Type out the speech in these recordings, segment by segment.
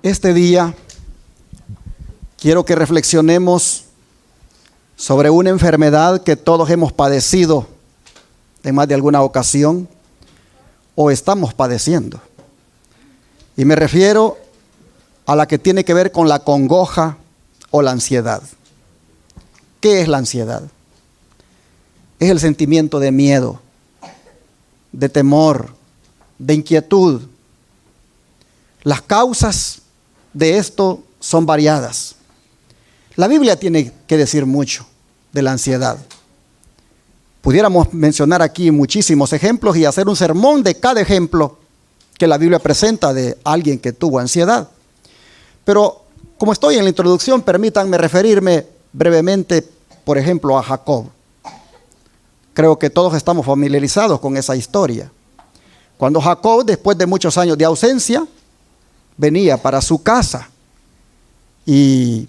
Este día quiero que reflexionemos sobre una enfermedad que todos hemos padecido en más de alguna ocasión o estamos padeciendo. Y me refiero a la que tiene que ver con la congoja o la ansiedad. ¿Qué es la ansiedad? Es el sentimiento de miedo, de temor, de inquietud. Las causas de esto son variadas. La Biblia tiene que decir mucho de la ansiedad. Pudiéramos mencionar aquí muchísimos ejemplos y hacer un sermón de cada ejemplo que la Biblia presenta de alguien que tuvo ansiedad. Pero como estoy en la introducción, permítanme referirme brevemente, por ejemplo, a Jacob. Creo que todos estamos familiarizados con esa historia. Cuando Jacob, después de muchos años de ausencia, venía para su casa y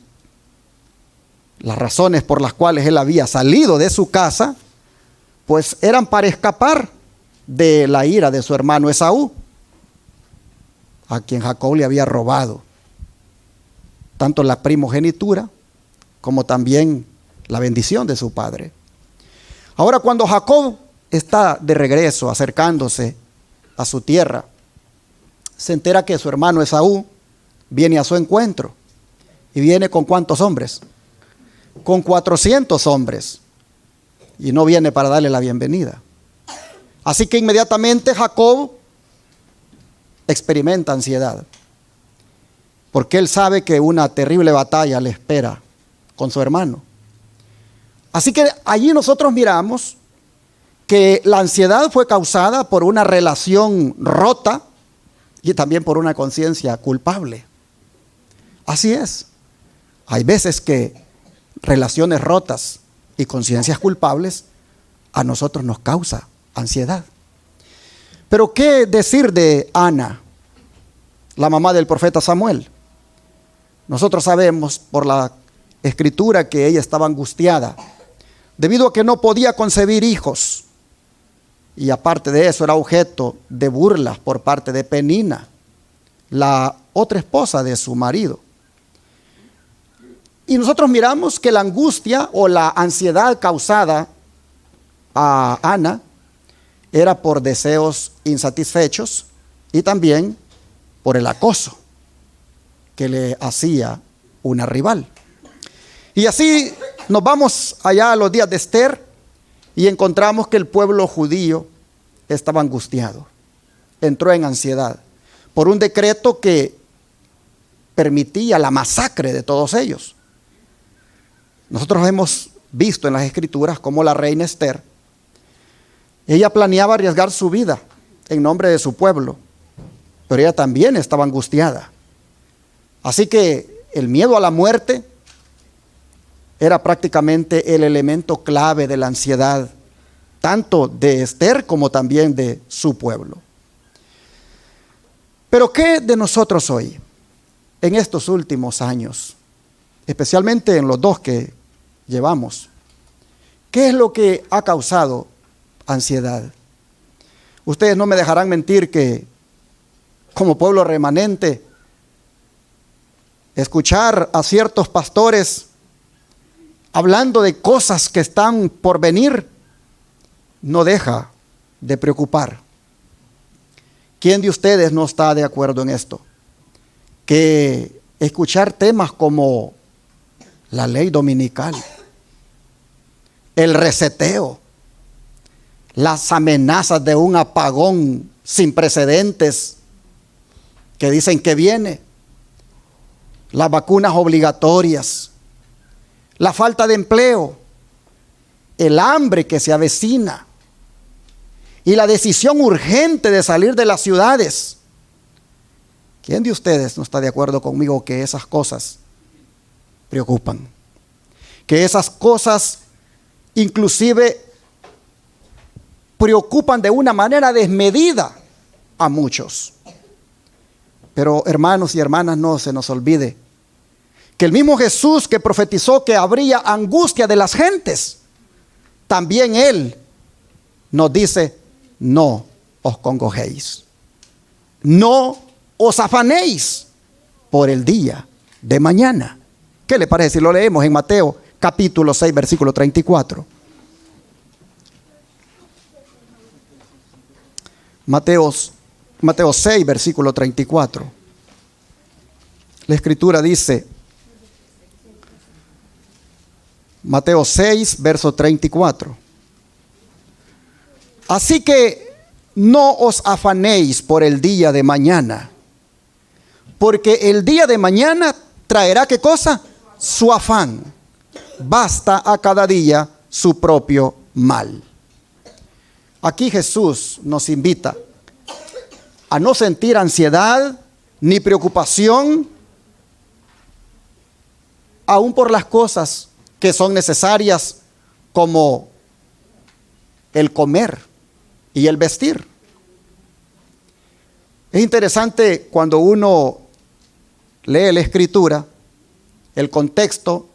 las razones por las cuales él había salido de su casa, pues eran para escapar de la ira de su hermano Esaú, a quien Jacob le había robado tanto la primogenitura como también la bendición de su padre. Ahora, cuando Jacob está de regreso, acercándose a su tierra, se entera que su hermano Esaú viene a su encuentro. ¿Y viene con cuántos hombres? Con 400 hombres. Y no viene para darle la bienvenida. Así que inmediatamente Jacob experimenta ansiedad, porque él sabe que una terrible batalla le espera con su hermano. Así que allí nosotros miramos que la ansiedad fue causada por una relación rota y también por una conciencia culpable. Así es. Hay veces que relaciones rotas y conciencias culpables a nosotros nos causa ansiedad. Pero ¿qué decir de Ana, la mamá del profeta Samuel? Nosotros sabemos por la escritura que ella estaba angustiada debido a que no podía concebir hijos. Y aparte de eso era objeto de burlas por parte de Penina, la otra esposa de su marido. Y nosotros miramos que la angustia o la ansiedad causada a Ana era por deseos insatisfechos y también por el acoso que le hacía una rival. Y así nos vamos allá a los días de Esther y encontramos que el pueblo judío estaba angustiado, entró en ansiedad por un decreto que permitía la masacre de todos ellos. Nosotros hemos visto en las escrituras cómo la reina Esther, ella planeaba arriesgar su vida en nombre de su pueblo, pero ella también estaba angustiada. Así que el miedo a la muerte era prácticamente el elemento clave de la ansiedad, tanto de Esther como también de su pueblo. Pero ¿qué de nosotros hoy, en estos últimos años, especialmente en los 2 que llevamos? ¿Qué es lo que ha causado ansiedad? Ustedes no me dejarán mentir que como pueblo remanente, escuchar a ciertos pastores hablando de cosas que están por venir no deja de preocupar. ¿Quién de ustedes no está de acuerdo en esto? Que escuchar temas como la ley dominical, el reseteo, las amenazas de un apagón sin precedentes que dicen que viene, las vacunas obligatorias, la falta de empleo, el hambre que se avecina y la decisión urgente de salir de las ciudades. ¿Quién de ustedes no está de acuerdo conmigo que esas cosas preocupan? Que esas cosas inclusive preocupan de una manera desmedida a muchos. Pero hermanos y hermanas, no se nos olvide que el mismo Jesús que profetizó que habría angustia de las gentes, también Él nos dice: no os congojéis, no os afanéis. por el día de mañana. ¿Qué le parece si lo leemos en Mateo capítulo 6, versículo 34? Mateo 6, versículo 34. La Escritura dice, Mateo 6, verso 34. Así que no os afanéis por el día de mañana, porque el día de mañana traerá ¿qué cosa? Su afán. Basta a cada día su propio mal. Aquí Jesús nos invita a no sentir ansiedad ni preocupación, aún por las cosas que son necesarias, como el comer y el vestir. Es interesante cuando uno lee la Escritura, el contexto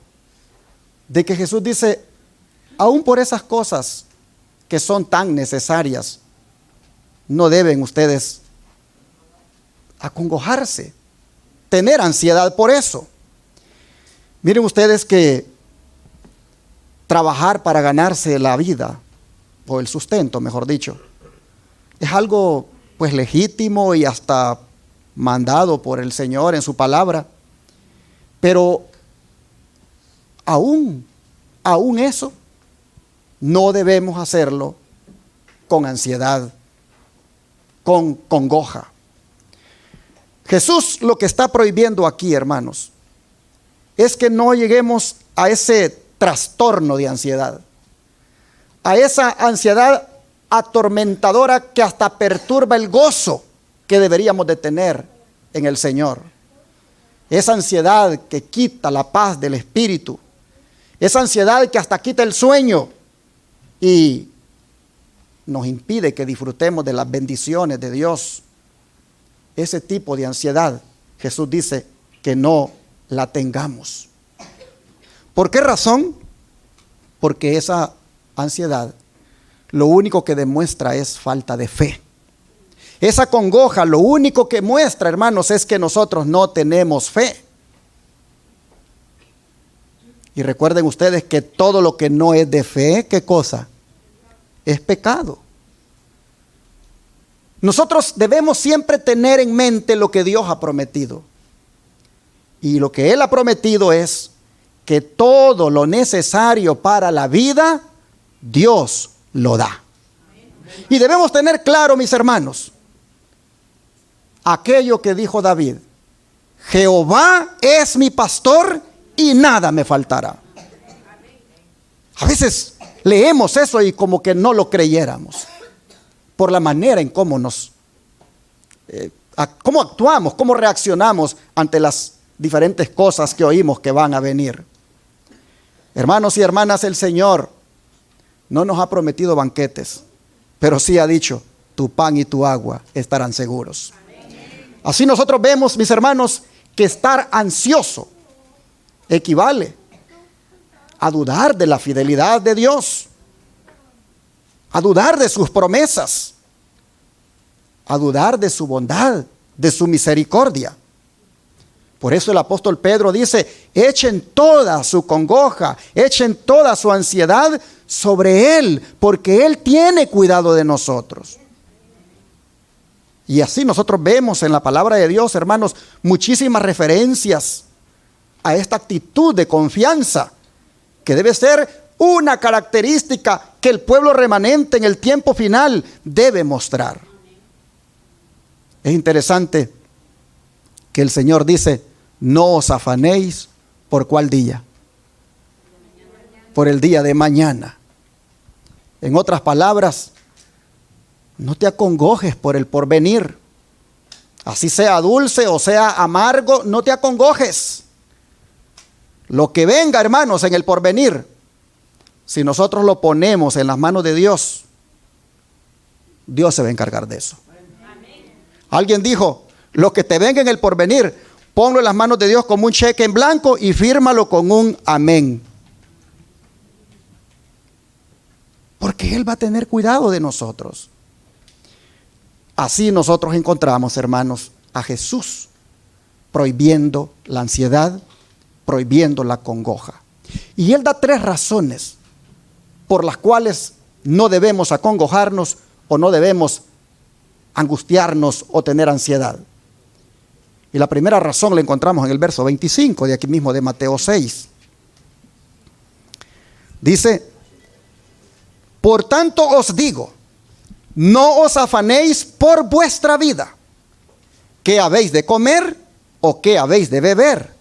de que Jesús dice, aún por esas cosas que son tan necesarias, no deben ustedes acongojarse, tener ansiedad por eso. Miren ustedes que trabajar para ganarse la vida, o el sustento, mejor dicho, es algo pues legítimo y hasta mandado por el Señor en su palabra. Pero aún eso, no debemos hacerlo con ansiedad, con congoja. Jesús lo que está prohibiendo aquí, hermanos, es que no lleguemos a ese trastorno de ansiedad, a esa ansiedad atormentadora que hasta perturba el gozo que deberíamos de tener en el Señor. Esa ansiedad que quita la paz del espíritu, esa ansiedad que hasta quita el sueño y nos impide que disfrutemos de las bendiciones de Dios. Ese tipo de ansiedad, Jesús dice que no la tengamos. ¿Por qué razón? Porque esa ansiedad lo único que demuestra es falta de fe. Esa congoja lo único que muestra, hermanos, es que nosotros no tenemos fe. Y recuerden ustedes que todo lo que no es de fe, ¿qué cosa? Es pecado. Nosotros debemos siempre tener en mente lo que Dios ha prometido. Y lo que Él ha prometido es que todo lo necesario para la vida, Dios lo da. Y debemos tener claro, mis hermanos, aquello que dijo David: Jehová es mi pastor y nada me faltará. A veces leemos eso y como que no lo creyéramos, por la manera en cómo cómo actuamos, cómo reaccionamos ante las diferentes cosas que oímos que van a venir. Hermanos y hermanas, el Señor no nos ha prometido banquetes, pero sí ha dicho: tu pan y tu agua estarán seguros. Así nosotros vemos, mis hermanos, que estar ansioso equivale a dudar de la fidelidad de Dios, a dudar de sus promesas, a dudar de su bondad, de su misericordia. Por eso el apóstol Pedro dice: echen toda su congoja, echen toda su ansiedad sobre Él, porque Él tiene cuidado de nosotros. Y así nosotros vemos en la palabra de Dios, hermanos, muchísimas referencias a esta actitud de confianza, que debe ser una característica que el pueblo remanente en el tiempo final debe mostrar. Es interesante que el Señor dice: no os afanéis por cuál día, por el día de mañana. En otras palabras, no te acongojes por el porvenir. Así sea dulce o sea amargo, no te acongojes. Lo que venga, hermanos, en el porvenir, si nosotros lo ponemos en las manos de Dios, Dios se va a encargar de eso. Alguien dijo: lo que te venga en el porvenir, ponlo en las manos de Dios como un cheque en blanco y fírmalo con un amén. Porque Él va a tener cuidado de nosotros. Así nosotros encontramos, hermanos, a Jesús prohibiendo la ansiedad, prohibiendo la congoja. Y él da 3 razones por las cuales no debemos acongojarnos o no debemos angustiarnos o tener ansiedad. Y la primera razón la encontramos en el verso 25 de aquí mismo de Mateo 6. Dice: por tanto os digo, no os afanéis por vuestra vida, qué habéis de comer o qué habéis de beber,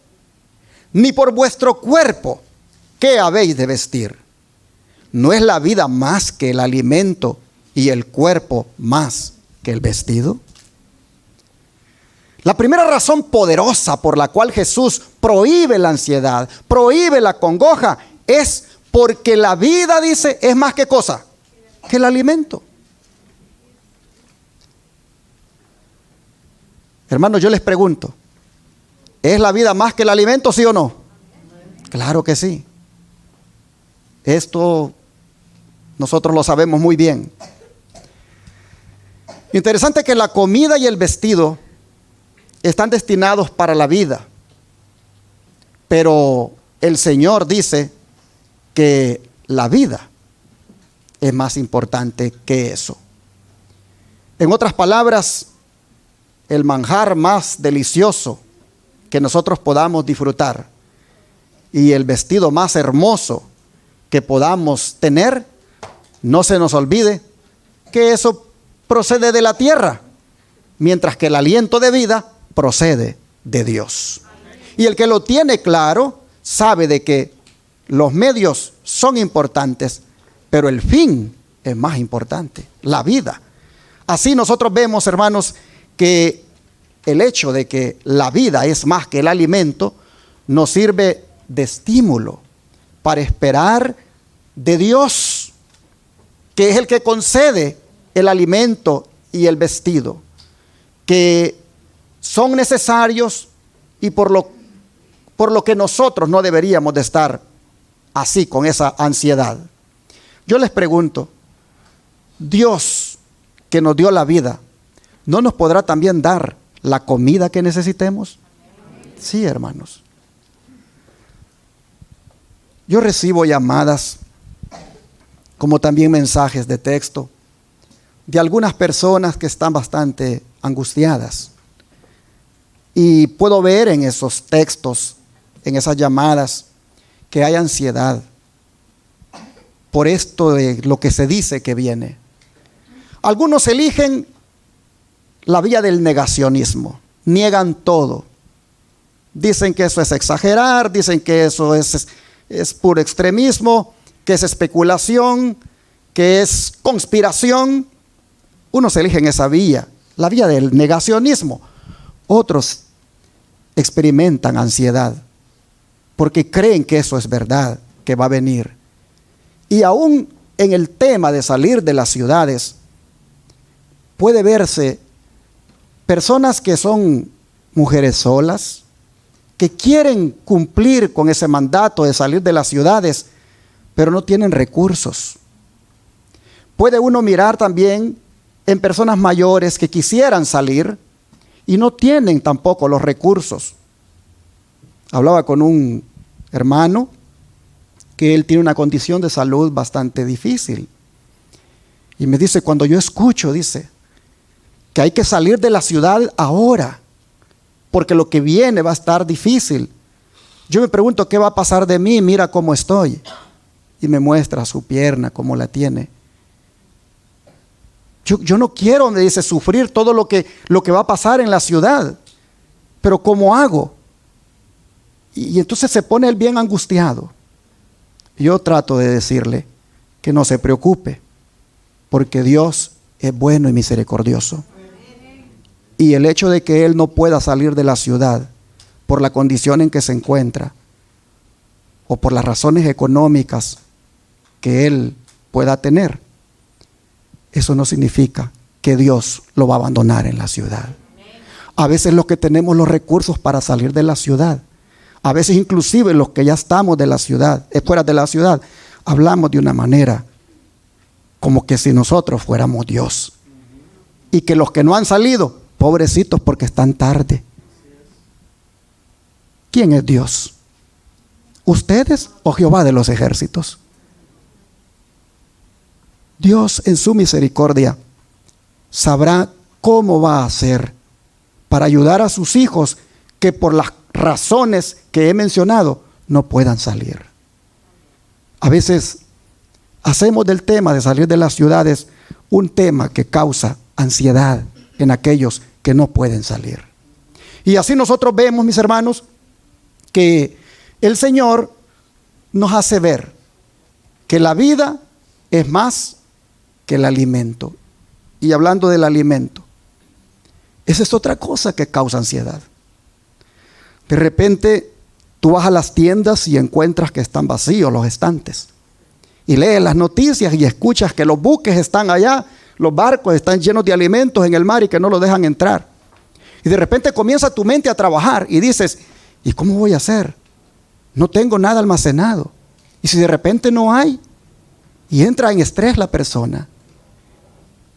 ni por vuestro cuerpo, qué habéis de vestir. ¿No es la vida más que el alimento y el cuerpo más que el vestido? La primera razón poderosa por la cual Jesús prohíbe la ansiedad, prohíbe la congoja, es porque la vida, dice, es más que cosa, que el alimento. Hermanos, yo les pregunto, ¿es la vida más que el alimento, sí o no? Claro que sí. Esto nosotros lo sabemos muy bien. Interesante que la comida y el vestido están destinados para la vida, pero el Señor dice que la vida es más importante que eso. En otras palabras, el manjar más delicioso que nosotros podamos disfrutar y el vestido más hermoso que podamos tener, no se nos olvide que eso procede de la tierra, mientras que el aliento de vida procede de Dios. Y el que lo tiene claro sabe de que los medios son importantes, pero el fin es más importante, la vida. Así nosotros vemos, hermanos, que el hecho de que la vida es más que el alimento nos sirve de estímulo para esperar de Dios, que es el que concede el alimento y el vestido, que son necesarios y por lo que nosotros no deberíamos de estar así con esa ansiedad. Yo les pregunto, Dios que nos dio la vida, ¿no nos podrá también dar la comida que necesitemos? Sí, hermanos. Yo recibo llamadas, como también mensajes de texto, de algunas personas que están bastante angustiadas. Y puedo ver en esos textos, en esas llamadas, que hay ansiedad por esto de lo que se dice que viene. Algunos eligen la vía del negacionismo, niegan todo. Dicen que eso es exagerar, dicen que eso es puro extremismo, que es especulación, que es conspiración. Unos eligen esa vía, la vía del negacionismo. Otros experimentan ansiedad porque creen que eso es verdad, que va a venir. Y aún en el tema de salir de las ciudades, puede verse personas que son mujeres solas, que quieren cumplir con ese mandato de salir de las ciudades, pero no tienen recursos. Puede uno mirar también en personas mayores que quisieran salir y no tienen tampoco los recursos. Hablaba con un hermano que él tiene una condición de salud bastante difícil. Y me dice, cuando yo escucho, dice, que hay que salir de la ciudad ahora, porque lo que viene va a estar difícil. Yo me pregunto, ¿qué va a pasar de mí? Mira cómo estoy. Y me muestra su pierna, cómo la tiene. Yo no quiero, me dice, sufrir todo lo que va a pasar en la ciudad. Pero ¿cómo hago? Y entonces se pone él bien angustiado. Yo trato de decirle que no se preocupe, porque Dios es bueno y misericordioso. Y el hecho de que él no pueda salir de la ciudad por la condición en que se encuentra o por las razones económicas que él pueda tener, eso no significa que Dios lo va a abandonar en la ciudad. A veces los que tenemos los recursos para salir de la ciudad, a veces inclusive los que ya estamos de la ciudad, fuera de la ciudad, hablamos de una manera como que si nosotros fuéramos Dios. Y que los que no han salido, pobrecitos porque están tarde. ¿quién es Dios? ¿Ustedes o Jehová de los ejércitos? Dios en su misericordia sabrá cómo va a hacer para ayudar a sus hijos que por las razones que he mencionado no puedan salir. A veces hacemos del tema de salir de las ciudades un tema que causa ansiedad en aquellos que no pueden salir. Y así nosotros vemos, mis hermanos, que el Señor nos hace ver que la vida es más que el alimento. Y hablando del alimento, esa es otra cosa que causa ansiedad. De repente tú vas a las tiendas y encuentras que están vacíos los estantes. Y lees las noticias y escuchas que los buques están allá, los barcos están llenos de alimentos en el mar y que no los dejan entrar. Y de repente comienza tu mente a trabajar y dices, ¿y cómo voy a hacer? No tengo nada almacenado. Y si de repente no hay, y entra en estrés la persona.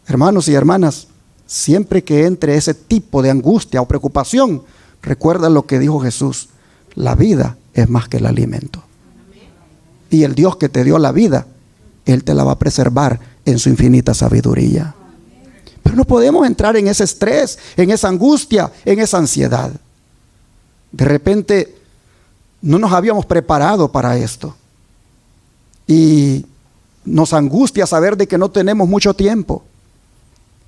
Hermanos y hermanas, siempre que entre ese tipo de angustia o preocupación, recuerda lo que dijo Jesús: la vida es más que el alimento. Y el Dios que te dio la vida, Él te la va a preservar en su infinita sabiduría. Pero no podemos entrar en ese estrés, en esa angustia, en esa ansiedad. De repente no nos habíamos preparado para esto. Y nos angustia saber de que no tenemos mucho tiempo.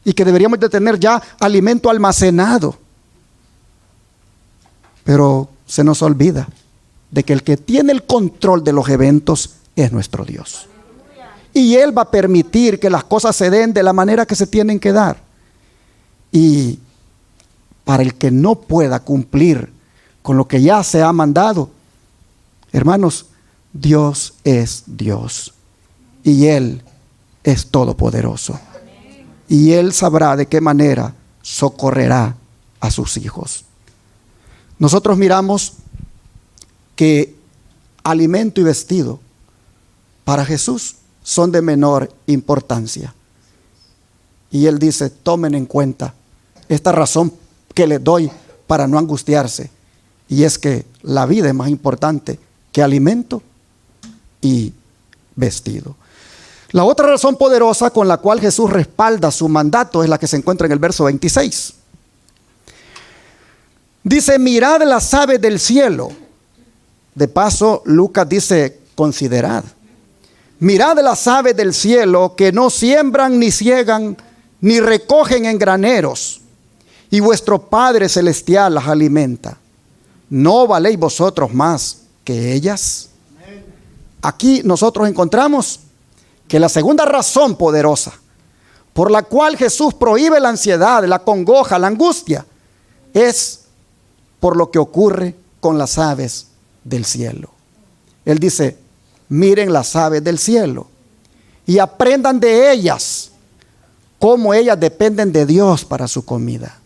Y que deberíamos de tener ya alimento almacenado. Pero se nos olvida de que el que tiene el control de los eventos es nuestro Dios. Y Él va a permitir que las cosas se den de la manera que se tienen que dar. Y para el que no pueda cumplir con lo que ya se ha mandado, hermanos, Dios es Dios. Y Él es todopoderoso. Y Él sabrá de qué manera socorrerá a sus hijos. Nosotros miramos que alimento y vestido para Jesús son de menor importancia. Y Él dice, tomen en cuenta esta razón que les doy para no angustiarse. Y es que la vida es más importante que alimento y vestido. La otra razón poderosa con la cual Jesús respalda su mandato es la que se encuentra en el verso 26. Dice, mirad las aves del cielo. De paso, Lucas dice, considerad. Mirad las aves del cielo que no siembran ni ciegan ni recogen en graneros, y vuestro Padre Celestial las alimenta. ¿No valéis vosotros más que ellas? Aquí nosotros encontramos que la segunda razón poderosa por la cual Jesús prohíbe la ansiedad, la congoja, la angustia, es por lo que ocurre con las aves del cielo. Él dice, miren las aves del cielo y aprendan de ellas cómo ellas dependen de Dios para su comida.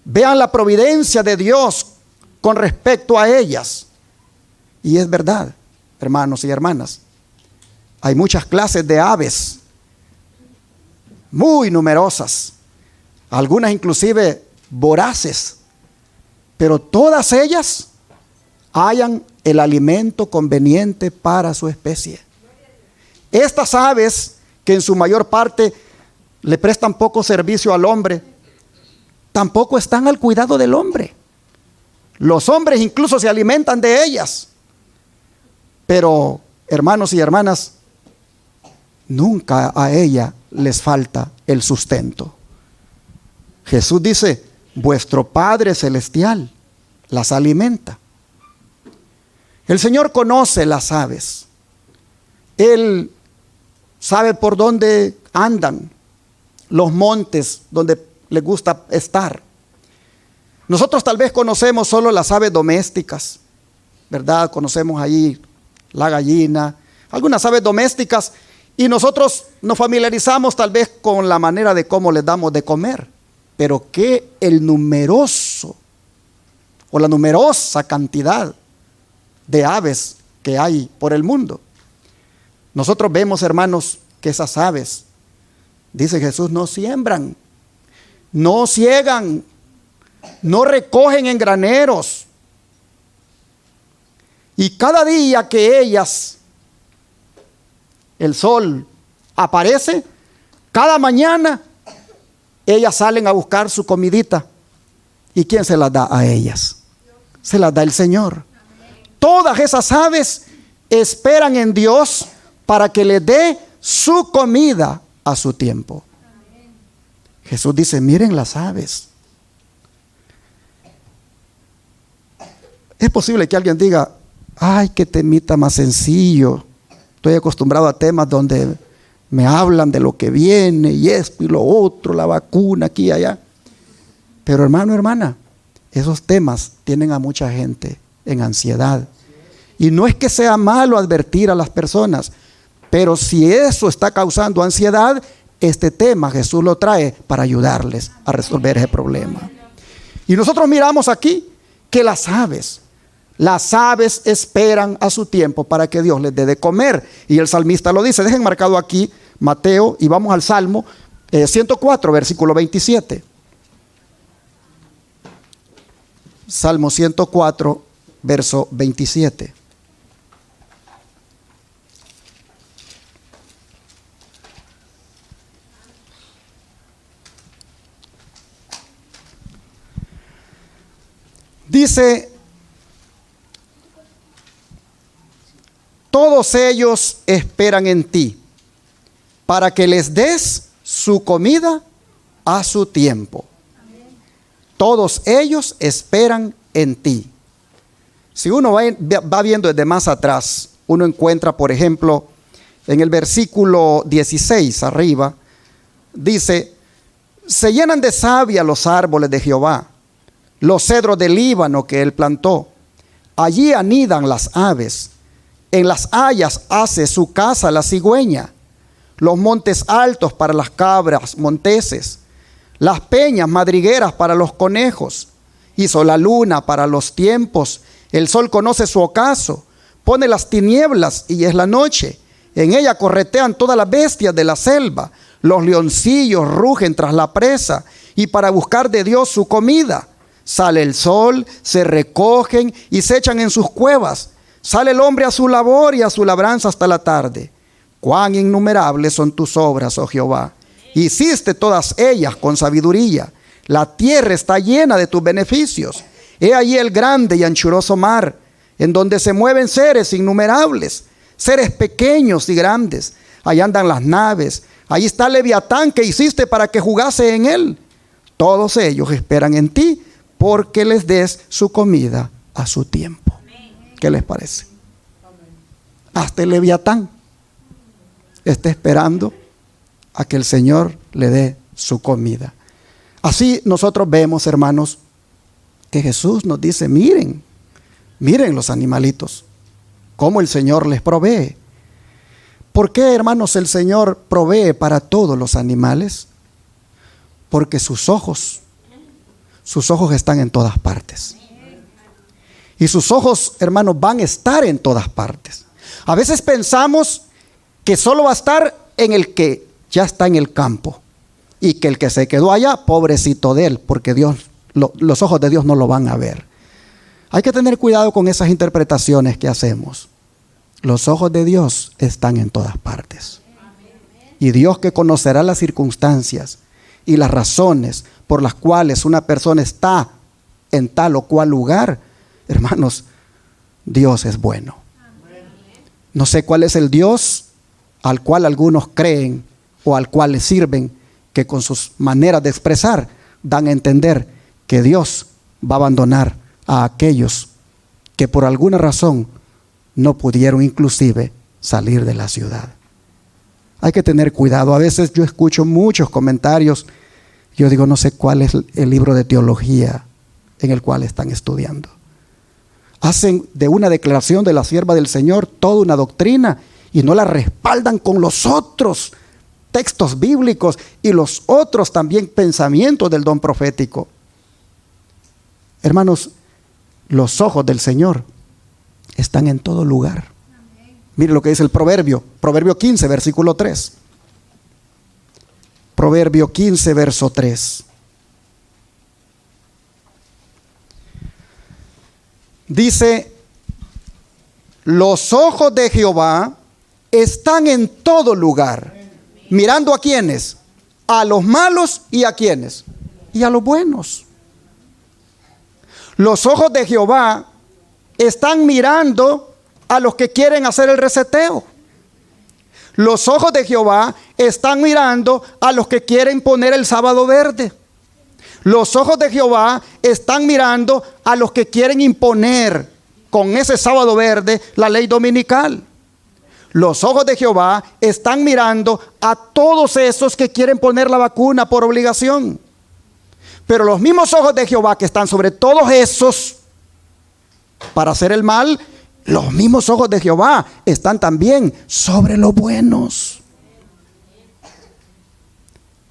Vean la providencia de Dios con respecto a ellas. Y es verdad, hermanos y hermanas, hay muchas clases de aves, muy numerosas, algunas inclusive voraces, pero todas ellas hallan el alimento conveniente para su especie. Estas aves, que en su mayor parte le prestan poco servicio al hombre, tampoco están al cuidado del hombre. Los hombres incluso se alimentan de ellas. Pero, hermanos y hermanas, nunca a ella les falta el sustento. Jesús dice, vuestro Padre Celestial las alimenta. El Señor conoce las aves. Él sabe por dónde andan, los montes donde les gusta estar. Nosotros tal vez conocemos solo las aves domésticas, ¿verdad? Conocemos ahí la gallina, algunas aves domésticas, y nosotros nos familiarizamos tal vez con la manera de cómo les damos de comer. Pero que el numeroso o la numerosa cantidad de aves que hay por el mundo. Nosotros vemos, hermanos, que esas aves, dice Jesús, no siembran, no ciegan, no recogen en graneros. Y cada día que el sol aparece, cada mañana ellas salen a buscar su comidita. ¿Y quién se las da a ellas? Se las da el Señor. Todas esas aves esperan en Dios para que les dé su comida a su tiempo. Jesús dice, miren las aves. Es posible que alguien diga, ay, qué temita más sencillo. Estoy acostumbrado a temas donde me hablan de lo que viene y esto y lo otro, la vacuna aquí y allá. Pero hermano, hermana, esos temas tienen a mucha gente en ansiedad. Y no es que sea malo advertir a las personas, pero si eso está causando ansiedad, este tema Jesús lo trae para ayudarles a resolver ese problema. Y nosotros miramos aquí que las aves esperan a su tiempo para que Dios les dé de comer. Y el salmista lo dice. Dejen marcado aquí Mateo y vamos al Salmo 104, versículo 27. Salmo 104, verso 27. Dice, todos ellos esperan en ti, para que les des su comida a su tiempo. Todos ellos esperan en ti. Si uno va viendo desde más atrás, uno encuentra, por ejemplo, en el versículo 16 arriba, dice, se llenan de savia los árboles de Jehová, los cedros del Líbano que él plantó. Allí anidan las aves. En las hayas hace su casa la cigüeña. Los montes altos para las cabras monteses. Las peñas madrigueras para los conejos. Hizo la luna para los tiempos. El sol conoce su ocaso. Pone las tinieblas y es la noche. En ella corretean todas las bestias de la selva. Los leoncillos rugen tras la presa y para buscar de Dios su comida. Sale el sol, se recogen y se echan en sus cuevas. Sale el hombre a su labor y a su labranza hasta la tarde. Cuán innumerables son tus obras, oh Jehová. Hiciste todas ellas con sabiduría. La tierra está llena de tus beneficios. He allí el grande y anchuroso mar, en donde se mueven seres innumerables, seres pequeños y grandes. Allí andan las naves. Allí está el Leviatán que hiciste para que jugase en él. Todos ellos esperan en ti, porque les des su comida a su tiempo. ¿Qué les parece? Hasta el Leviatán está esperando a que el Señor le dé su comida. Así nosotros vemos, hermanos, que Jesús nos dice, miren los animalitos, cómo el Señor les provee. ¿Por qué, hermanos, el Señor provee para todos los animales? Porque sus ojos están en todas partes. Y sus ojos, hermanos, van a estar en todas partes. A veces pensamos que solo va a estar en el que ya está en el campo. Y que el que se quedó allá, pobrecito de él, porque los ojos de Dios no lo van a ver. Hay que tener cuidado con esas interpretaciones que hacemos. Los ojos de Dios están en todas partes. Y Dios, que conocerá las circunstancias y las razones por las cuales una persona está en tal o cual lugar, hermanos, Dios es bueno. No sé cuál es el Dios al cual algunos creen o al cual le sirven, que con sus maneras de expresar dan a entender que Dios va a abandonar a aquellos que por alguna razón no pudieron inclusive salir de la ciudad. Hay que tener cuidado. A veces yo escucho muchos comentarios. Yo digo, no sé cuál es el libro de teología en el cual están estudiando. Hacen de una declaración de la sierva del Señor toda una doctrina y no la respaldan con los otros textos bíblicos y los otros también pensamientos del don profético. Hermanos, los ojos del Señor están en todo lugar. Mire lo que dice el Proverbio 15, versículo 3. Proverbio 15, verso 3. Dice, Los ojos de Jehová están en todo lugar. ¿Mirando a quiénes? A los malos y a quiénes. Y a los buenos. Los ojos de Jehová están mirando a los que quieren hacer el reseteo. Los ojos de Jehová están mirando a los que quieren poner el sábado verde. Los ojos de Jehová están mirando a los que quieren imponer con ese sábado verde la ley dominical. Los ojos de Jehová están mirando a todos esos que quieren poner la vacuna por obligación. Pero los mismos ojos de Jehová que están sobre todos esos para hacer el mal, los mismos ojos de Jehová están también sobre los buenos.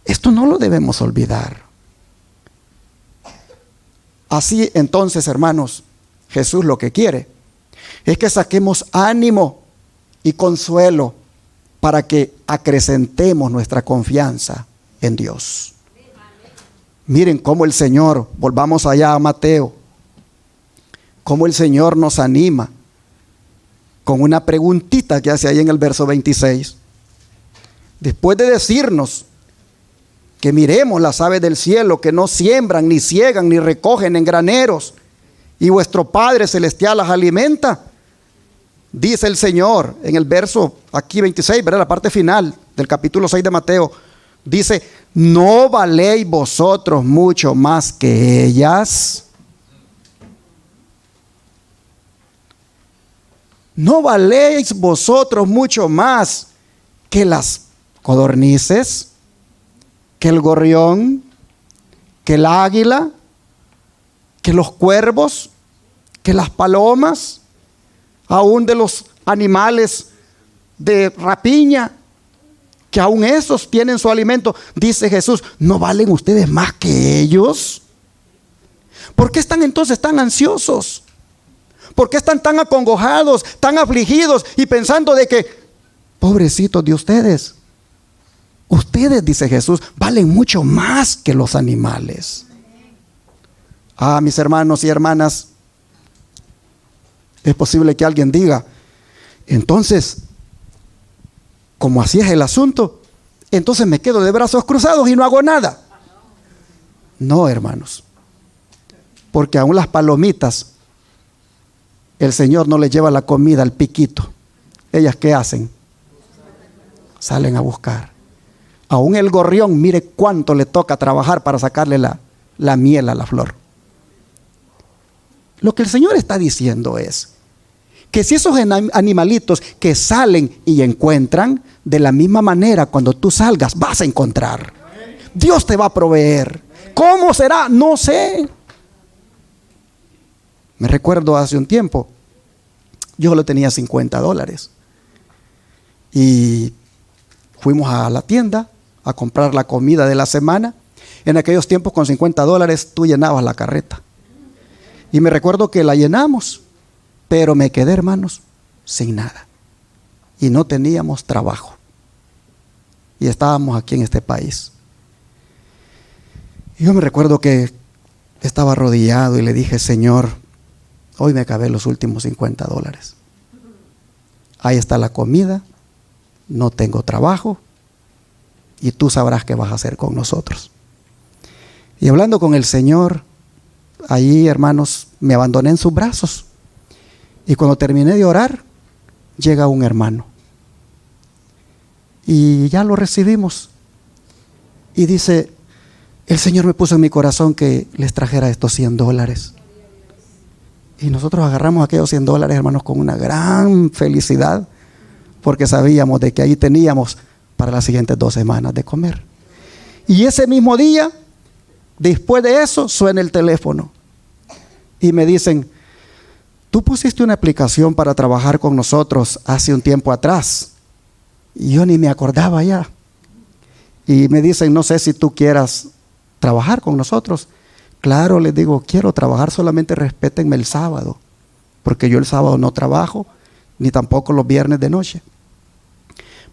Esto no lo debemos olvidar. Así entonces, hermanos, Jesús lo que quiere es que saquemos ánimo y consuelo para que acrecentemos nuestra confianza en Dios. Miren cómo el Señor, volvamos allá a Mateo, cómo el Señor nos anima con una preguntita que hace ahí en el verso 26. Después de decirnos que miremos las aves del cielo, que no siembran, ni ciegan, ni recogen en graneros, y vuestro Padre Celestial las alimenta, dice el Señor en el verso aquí 26, ¿verdad? La parte final del capítulo 6 de Mateo, dice: ¿no valéis vosotros mucho más que ellas? ¿No valéis vosotros mucho más que las codornices, que el gorrión, que el águila, que los cuervos, que las palomas, aún de los animales de rapiña, que aún esos tienen su alimento? Dice Jesús, ¿no valen ustedes más que ellos? ¿Por qué están entonces tan ansiosos? ¿Por qué están tan acongojados, tan afligidos y pensando de que, pobrecitos de ustedes? Ustedes, dice Jesús, valen mucho más que los animales. Ah, mis hermanos y hermanas, es posible que alguien diga, entonces, como así es el asunto, entonces me quedo de brazos cruzados y no hago nada. No, hermanos, porque aún las palomitas, el Señor no les lleva la comida al piquito. ¿Ellas qué hacen? Salen a buscar. Aún el gorrión, mire cuánto le toca trabajar para sacarle la miel a la flor. Lo que el Señor está diciendo es que si esos animalitos que salen y encuentran, de la misma manera cuando tú salgas vas a encontrar. Dios te va a proveer. ¿Cómo será? No sé. Me recuerdo hace un tiempo, yo solo tenía $50 y fuimos a la tienda a comprar la comida de la semana. En aquellos tiempos con $50 tú llenabas la carreta. Y me recuerdo que la llenamos, pero me quedé, hermanos, sin nada. Y no teníamos trabajo. Y estábamos aquí en este país. Y yo me recuerdo que estaba arrodillado y le dije, Señor, hoy me acabé los últimos $50. Ahí está la comida, no tengo trabajo y tú sabrás qué vas a hacer con nosotros. Y hablando con el Señor, ahí, hermanos, me abandoné en sus brazos. Y cuando terminé de orar, llega un hermano. Y ya lo recibimos. Y dice, el Señor me puso en mi corazón que les trajera estos $100. Y nosotros agarramos aquellos $100, hermanos, con una gran felicidad, porque sabíamos de que ahí teníamos para las siguientes 2 semanas de comer. Y ese mismo día, después de eso, suena el teléfono y me dicen, tú pusiste una aplicación para trabajar con nosotros hace un tiempo atrás. Y yo ni me acordaba ya. Y me dicen, no sé si tú quieras trabajar con nosotros. Claro, les digo, quiero trabajar, solamente respétenme el sábado, porque yo el sábado no trabajo, ni tampoco los viernes de noche.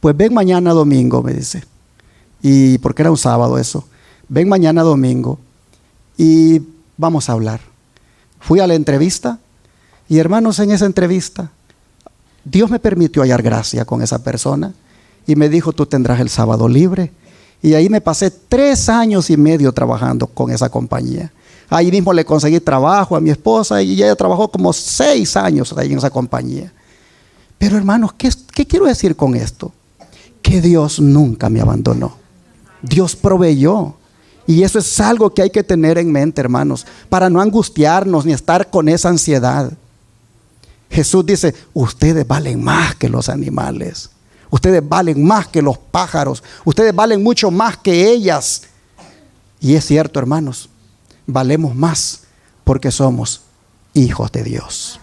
Pues ven mañana domingo, me dice. Y porque era un sábado eso. Ven mañana domingo y vamos a hablar. Fui a la entrevista y, hermanos, en esa entrevista Dios me permitió hallar gracia con esa persona y me dijo, tú tendrás el sábado libre. Y ahí me pasé 3 años y medio trabajando con esa compañía. Ahí mismo le conseguí trabajo a mi esposa y ella trabajó como 6 años ahí en esa compañía. Pero hermanos, ¿qué quiero decir con esto? Que Dios nunca me abandonó. Dios proveyó. Y eso es algo que hay que tener en mente, hermanos, para no angustiarnos ni estar con esa ansiedad. Jesús dice, ustedes valen más que los animales. Ustedes valen más que los pájaros. Ustedes valen mucho más que ellas. Y es cierto, hermanos, valemos más porque somos hijos de Dios.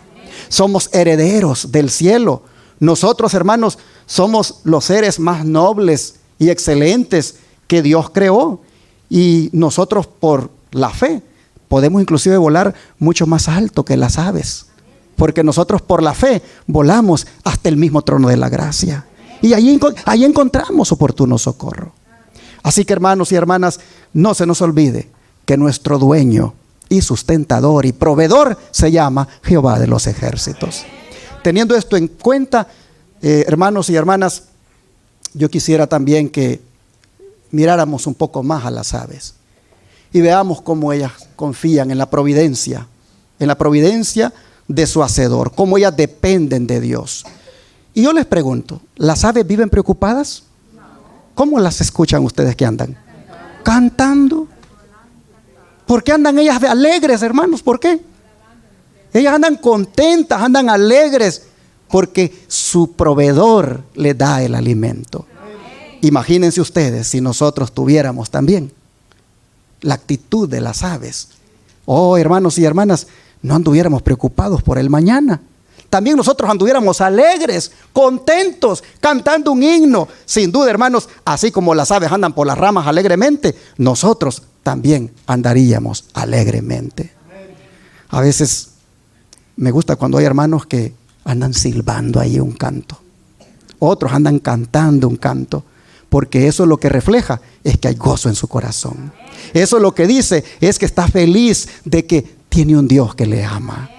Somos herederos del cielo. Nosotros, hermanos, somos los seres más nobles y excelentes que Dios creó. Y nosotros por la fe podemos inclusive volar mucho más alto que las aves. Porque nosotros por la fe volamos hasta el mismo trono de la gracia. Y ahí encontramos oportuno socorro. Así que hermanos y hermanas, no se nos olvide que nuestro dueño y sustentador y proveedor se llama Jehová de los ejércitos. Teniendo esto en cuenta, hermanos y hermanas, yo quisiera también que miráramos un poco más a las aves y veamos cómo ellas confían en la providencia de su hacedor, cómo ellas dependen de Dios. Y yo les pregunto, ¿las aves viven preocupadas? ¿Cómo las escuchan ustedes que andan? Cantando. ¿Por qué andan ellas alegres, hermanos? ¿Por qué? Ellas andan contentas, andan alegres, porque su proveedor les da el alimento. Imagínense ustedes si nosotros tuviéramos también la actitud de las aves. Oh, hermanos y hermanas, no anduviéramos preocupados por el mañana. También nosotros anduviéramos alegres, contentos, cantando un himno. Sin duda, hermanos, así como las aves andan por las ramas alegremente, nosotros también andaríamos alegremente. A veces me gusta cuando hay hermanos que andan silbando ahí un canto. Otros andan cantando un canto. Porque eso lo que refleja es que hay gozo en su corazón. Eso lo que dice es que está feliz de que tiene un Dios que le ama.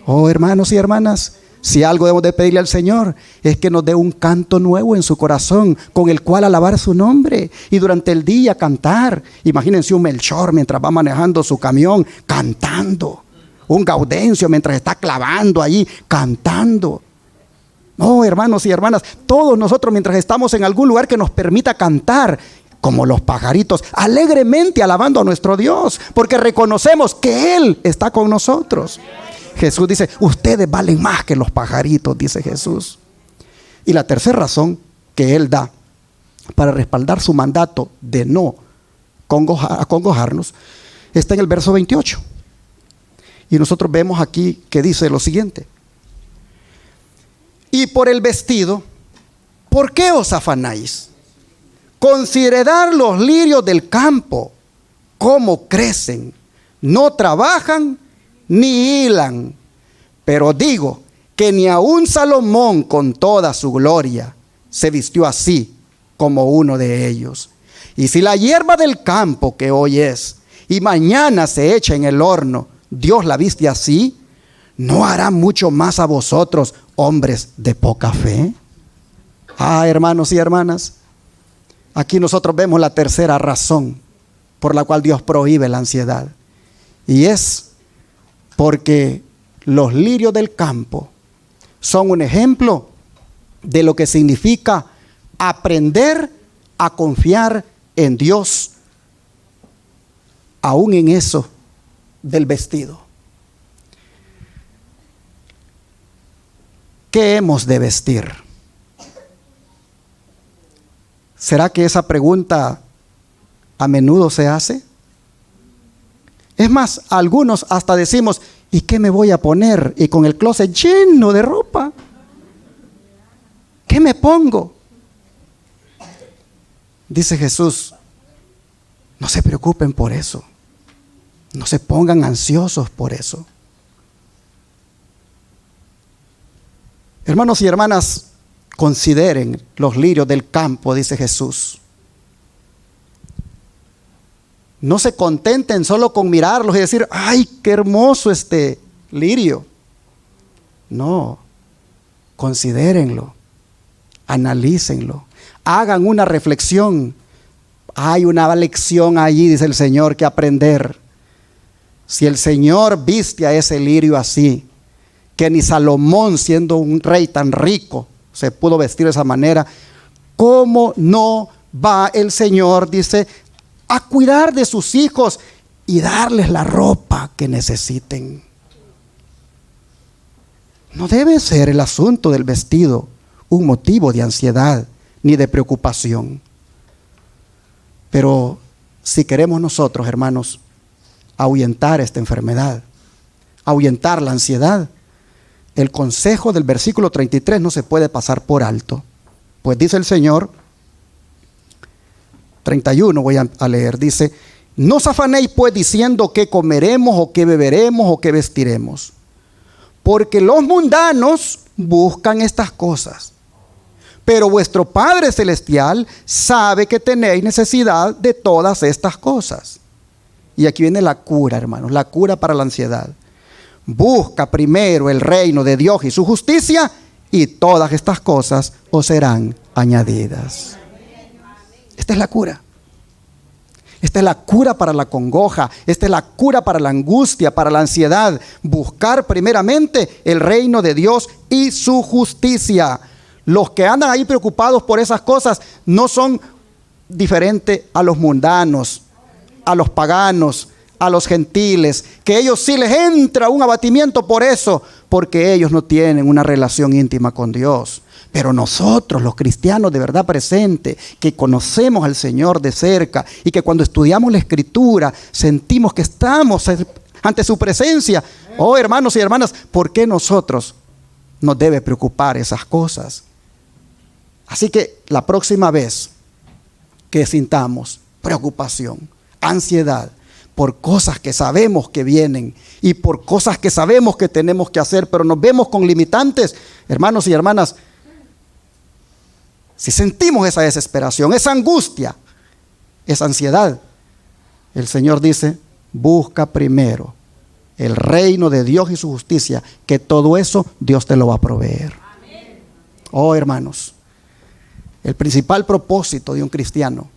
Oh, hermanos y hermanas, si algo debemos de pedirle al Señor es que nos dé un canto nuevo en su corazón con el cual alabar su nombre y durante el día cantar. Imagínense un Melchor mientras va manejando su camión cantando. Un Gaudencio mientras está clavando allí cantando. No, hermanos y hermanas, todos nosotros mientras estamos en algún lugar que nos permita cantar como los pajaritos, alegremente alabando a nuestro Dios, porque reconocemos que Él está con nosotros. Jesús dice, ustedes valen más que los pajaritos, dice Jesús. Y la tercera razón que Él da para respaldar su mandato de no acongojarnos está en el verso 28. Y nosotros vemos aquí que dice lo siguiente. Y por el vestido, ¿por qué os afanáis? Considerad los lirios del campo, cómo crecen, no trabajan ni hilan. Pero digo que ni aun Salomón con toda su gloria se vistió así como uno de ellos. Y si la hierba del campo que hoy es y mañana se echa en el horno, Dios la viste así, ¿no hará mucho más a vosotros, hombres de poca fe? Ah, hermanos y hermanas, aquí nosotros vemos la tercera razón por la cual Dios prohíbe la ansiedad. Y es porque los lirios del campo son un ejemplo de lo que significa aprender a confiar en Dios, aún en eso del vestido. ¿Qué hemos de vestir? ¿Será que esa pregunta a menudo se hace? Es más, algunos hasta decimos, ¿y qué me voy a poner? Y con el closet lleno de ropa, ¿qué me pongo? Dice Jesús, no se preocupen por eso. No se pongan ansiosos por eso. Hermanos y hermanas, consideren los lirios del campo, dice Jesús. No se contenten solo con mirarlos y decir, ¡ay, qué hermoso este lirio! No. Considérenlo, analícenlo, hagan una reflexión. Hay una lección allí, dice el Señor, que aprender. Si el Señor viste a ese lirio así, que ni Salomón, siendo un rey tan rico, se pudo vestir de esa manera, ¿cómo no va el Señor, dice, a cuidar de sus hijos y darles la ropa que necesiten? No debe ser el asunto del vestido un motivo de ansiedad ni de preocupación. Pero si queremos nosotros, hermanos, ahuyentar esta enfermedad, ahuyentar la ansiedad, el consejo del versículo 33 no se puede pasar por alto. Pues dice el Señor, 31 voy a leer, dice, no os afanéis pues diciendo qué comeremos o qué beberemos o qué vestiremos, porque los mundanos buscan estas cosas. Pero vuestro Padre Celestial sabe que tenéis necesidad de todas estas cosas. Y aquí viene la cura, hermanos, la cura para la ansiedad. Busca primero el reino de Dios y su justicia, y todas estas cosas os serán añadidas. Esta es la cura. Esta es la cura para la congoja. Esta es la cura para la angustia, para la ansiedad. Buscar primeramente el reino de Dios y su justicia. Los que andan ahí preocupados por esas cosas no son diferentes a los mundanos, a los paganos, a los gentiles, que ellos sí les entra un abatimiento por eso, porque ellos no tienen una relación íntima con Dios. Pero nosotros, los cristianos de verdad presente, que conocemos al Señor de cerca y que cuando estudiamos la Escritura sentimos que estamos ante su presencia. Oh, hermanos y hermanas, ¿por qué nosotros nos debe preocupar esas cosas? Así que la próxima vez que sintamos preocupación, ansiedad, por cosas que sabemos que vienen y por cosas que sabemos que tenemos que hacer, pero nos vemos con limitantes, hermanos y hermanas, si sentimos esa desesperación, esa angustia, esa ansiedad, el Señor dice, busca primero el reino de Dios y su justicia, que todo eso Dios te lo va a proveer. Amén. Oh, hermanos, el principal propósito de un cristiano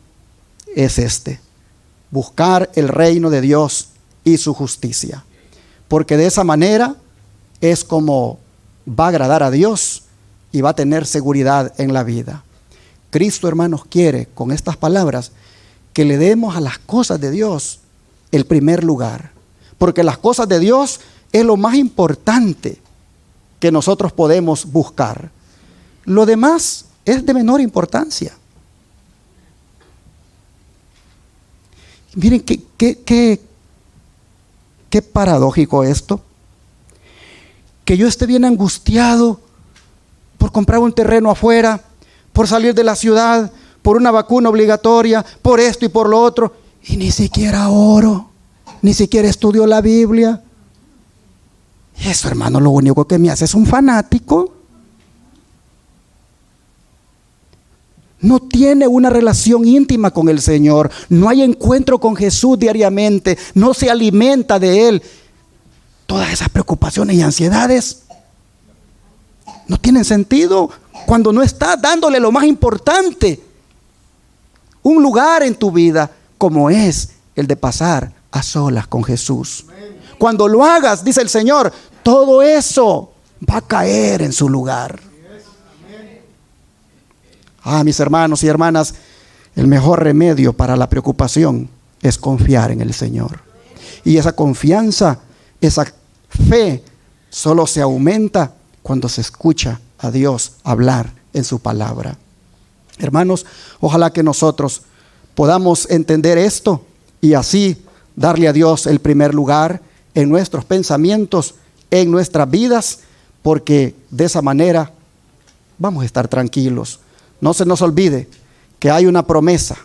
es este: buscar el reino de Dios y su justicia, porque de esa manera es como va a agradar a Dios y va a tener seguridad en la vida. Cristo, hermanos, quiere con estas palabras que le demos a las cosas de Dios el primer lugar, porque las cosas de Dios es lo más importante que nosotros podemos buscar. Lo demás es de menor importancia. Miren qué paradójico esto, que yo esté bien angustiado por comprar un terreno afuera, por salir de la ciudad, por una vacuna obligatoria, por esto y por lo otro, y ni siquiera oro, ni siquiera estudio la Biblia. Y eso, hermano, lo único que me hace es un fanático. No tiene una relación íntima con el Señor, no hay encuentro con Jesús diariamente, no se alimenta de Él. Todas esas preocupaciones y ansiedades no tienen sentido cuando no estás dándole lo más importante, un lugar en tu vida, como es el de pasar a solas con Jesús. Cuando lo hagas, dice el Señor, todo eso va a caer en su lugar. Mis hermanos y hermanas, el mejor remedio para la preocupación es confiar en el Señor. Y esa confianza, esa fe, solo se aumenta cuando se escucha a Dios hablar en su palabra. Hermanos, ojalá que nosotros podamos entender esto y así darle a Dios el primer lugar en nuestros pensamientos, en nuestras vidas, porque de esa manera vamos a estar tranquilos. No se nos olvide que hay una promesa,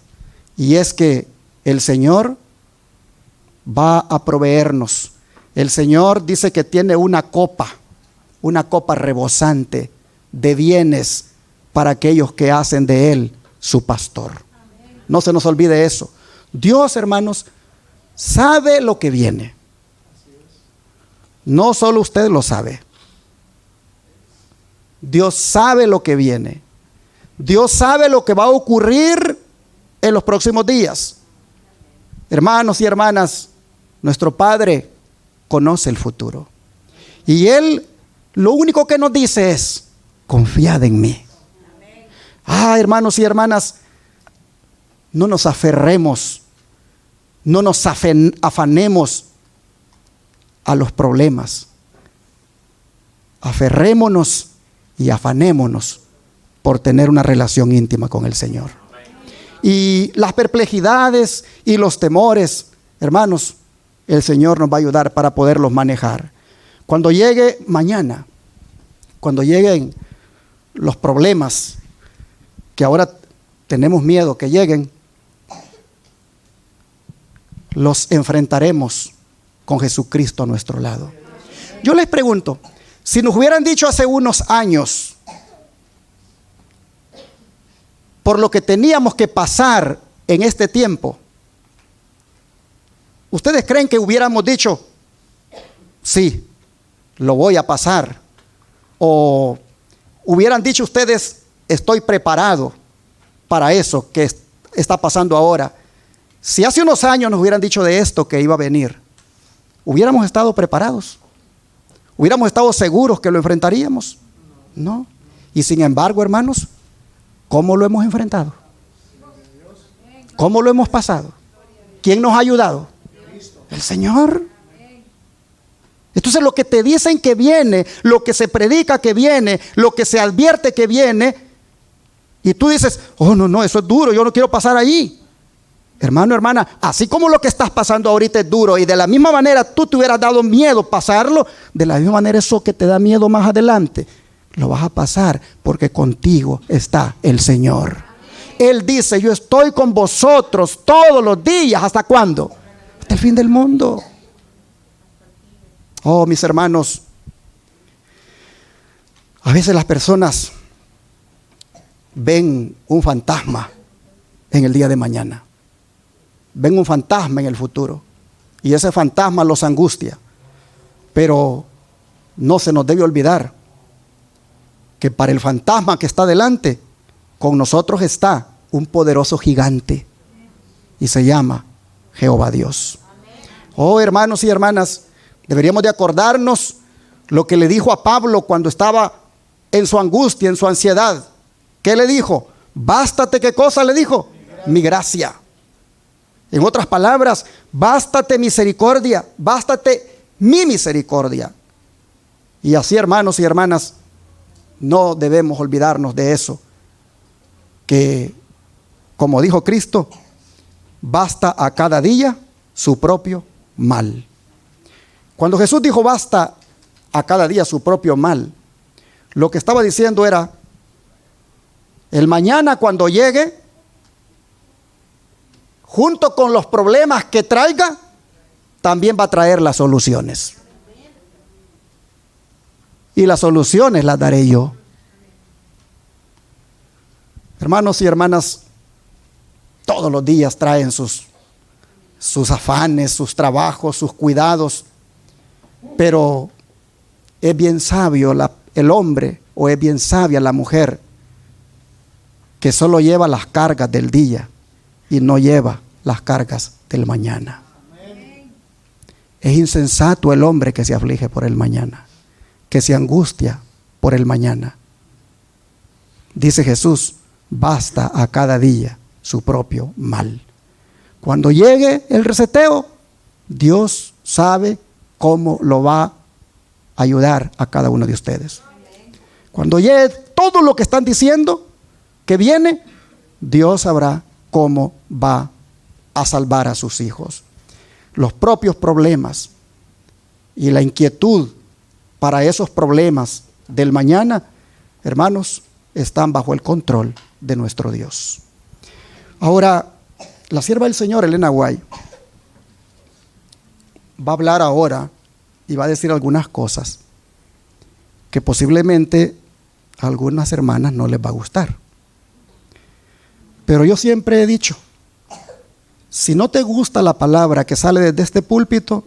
y es que el Señor va a proveernos. El Señor dice que tiene una copa rebosante de bienes para aquellos que hacen de Él su pastor. No se nos olvide eso. Dios, hermanos, sabe lo que viene. No solo usted lo sabe. Dios sabe lo que viene. Dios sabe lo que va a ocurrir en los próximos días. Hermanos y hermanas, nuestro Padre conoce el futuro. Y Él lo único que nos dice es: confiad en mí. Hermanos y hermanas, no nos aferremos, no nos afanemos a los problemas. Aferrémonos y afanémonos por tener una relación íntima con el Señor. Y las perplejidades y los temores, hermanos, el Señor nos va a ayudar para poderlos manejar. Cuando llegue mañana, cuando lleguen los problemas que ahora tenemos miedo que lleguen, los enfrentaremos con Jesucristo a nuestro lado. Yo les pregunto, si nos hubieran dicho hace unos años por lo que teníamos que pasar en este tiempo, ¿ustedes creen que hubiéramos dicho: sí, lo voy a pasar? ¿O hubieran dicho ustedes: estoy preparado para eso que está pasando ahora? Si hace unos años nos hubieran dicho de esto que iba a venir, ¿hubiéramos estado preparados? ¿Hubiéramos estado seguros que lo enfrentaríamos? No. Y sin embargo, hermanos, ¿cómo lo hemos enfrentado? ¿Cómo lo hemos pasado? ¿Quién nos ha ayudado? El Señor. Entonces, lo que te dicen que viene, lo que se predica que viene, lo que se advierte que viene, y tú dices: oh, no, eso es duro, yo no quiero pasar allí. Hermano, hermana, así como lo que estás pasando ahorita es duro, y de la misma manera tú te hubieras dado miedo pasarlo, de la misma manera eso que te da miedo más adelante, lo vas a pasar, porque contigo está el Señor. Él dice: yo estoy con vosotros todos los días. ¿Hasta cuándo? Hasta el fin del mundo. Oh, mis hermanos, a veces las personas ven un fantasma en el día de mañana. Ven un fantasma en el futuro. Y ese fantasma los angustia. Pero no se nos debe olvidar que para el fantasma que está delante, con nosotros está un poderoso gigante. Y se llama Jehová Dios. Oh, hermanos y hermanas, deberíamos de acordarnos lo que le dijo a Pablo cuando estaba en su angustia, en su ansiedad. ¿Qué le dijo? Bástate, ¿qué cosa le dijo? Mi gracia. En otras palabras, bástate misericordia, bástate mi misericordia. Y así, hermanos y hermanas, no debemos olvidarnos de eso, que como dijo Cristo, basta a cada día su propio mal. Cuando Jesús dijo basta a cada día su propio mal, lo que estaba diciendo era: el mañana cuando llegue, junto con los problemas que traiga, también va a traer las soluciones. Y las soluciones las daré yo. Hermanos y hermanas, todos los días traen sus afanes, sus trabajos, sus cuidados. Pero es bien sabio el hombre, o es bien sabia la mujer, que solo lleva las cargas del día y no lleva las cargas del mañana. Es insensato el hombre que se aflige por el mañana, que se angustia por el mañana. Dice Jesús: basta a cada día su propio mal. Cuando llegue el reseteo, Dios sabe cómo lo va a ayudar a cada uno de ustedes. Cuando llegue todo lo que están diciendo que viene, Dios sabrá cómo va a salvar a sus hijos. Los propios problemas y la inquietud para esos problemas del mañana, hermanos, están bajo el control de nuestro Dios. Ahora, la sierva del Señor, Elena White, va a hablar ahora y va a decir algunas cosas que posiblemente a algunas hermanas no les va a gustar. Pero yo siempre he dicho, si no te gusta la palabra que sale desde este púlpito,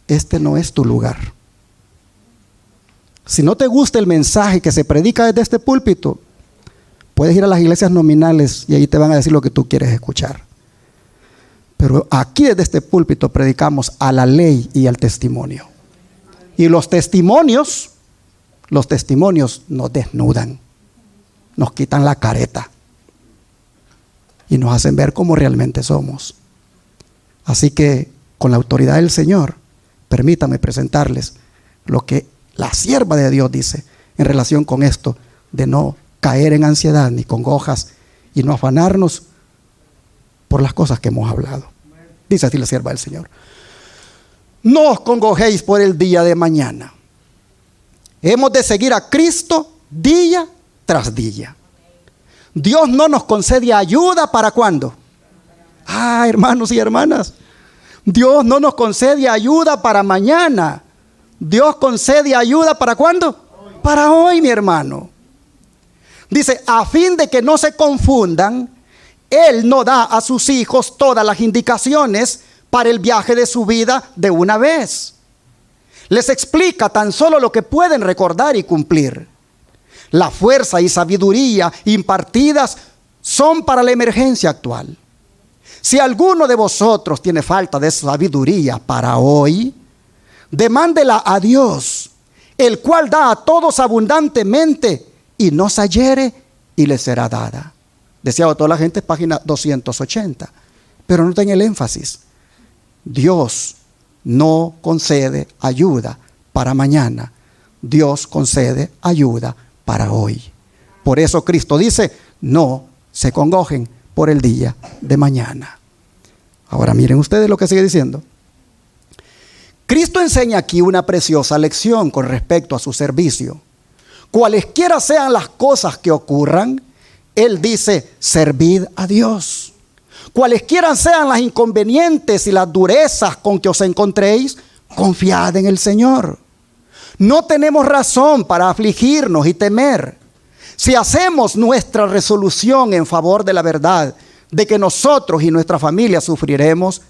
este no es tu lugar. Si no te gusta el mensaje que se predica desde este púlpito, puedes ir a las iglesias nominales y ahí te van a decir lo que tú quieres escuchar. Pero aquí desde este púlpito predicamos a la ley y al testimonio. Y los testimonios nos desnudan, nos quitan la careta y nos hacen ver cómo realmente somos. Así que con la autoridad del Señor, permítame presentarles lo que la sierva de Dios dice en relación con esto de no caer en ansiedad ni congojas y no afanarnos por las cosas que hemos hablado. Dice así la sierva del Señor: no os congojéis por el día de mañana. Hemos de seguir a Cristo día tras día. Dios no nos concede ayuda para ¿cuándo? Hermanos y hermanas, Dios no nos concede ayuda para mañana. Dios concede ayuda ¿para cuándo? Para hoy, mi hermano. Dice, a fin de que no se confundan, Él no da a sus hijos todas las indicaciones para el viaje de su vida de una vez. Les explica tan solo lo que pueden recordar y cumplir. La fuerza y sabiduría impartidas son para la emergencia actual. Si alguno de vosotros tiene falta de sabiduría para hoy, demándela a Dios, el cual da a todos abundantemente y no se hiere y le será dada. Deseado a toda la gente, página 280. Pero noten el énfasis. Dios no concede ayuda para mañana. Dios concede ayuda para hoy. Por eso Cristo dice, no se congojen por el día de mañana. Ahora miren ustedes lo que sigue diciendo. Cristo enseña aquí una preciosa lección con respecto a su servicio. Cualesquiera sean las cosas que ocurran, Él dice, servid a Dios. Cualesquiera sean las inconvenientes y las durezas con que os encontréis, confiad en el Señor. No tenemos razón para afligirnos y temer. Si hacemos nuestra resolución en favor de la verdad, de que nosotros y nuestra familia sufriremos,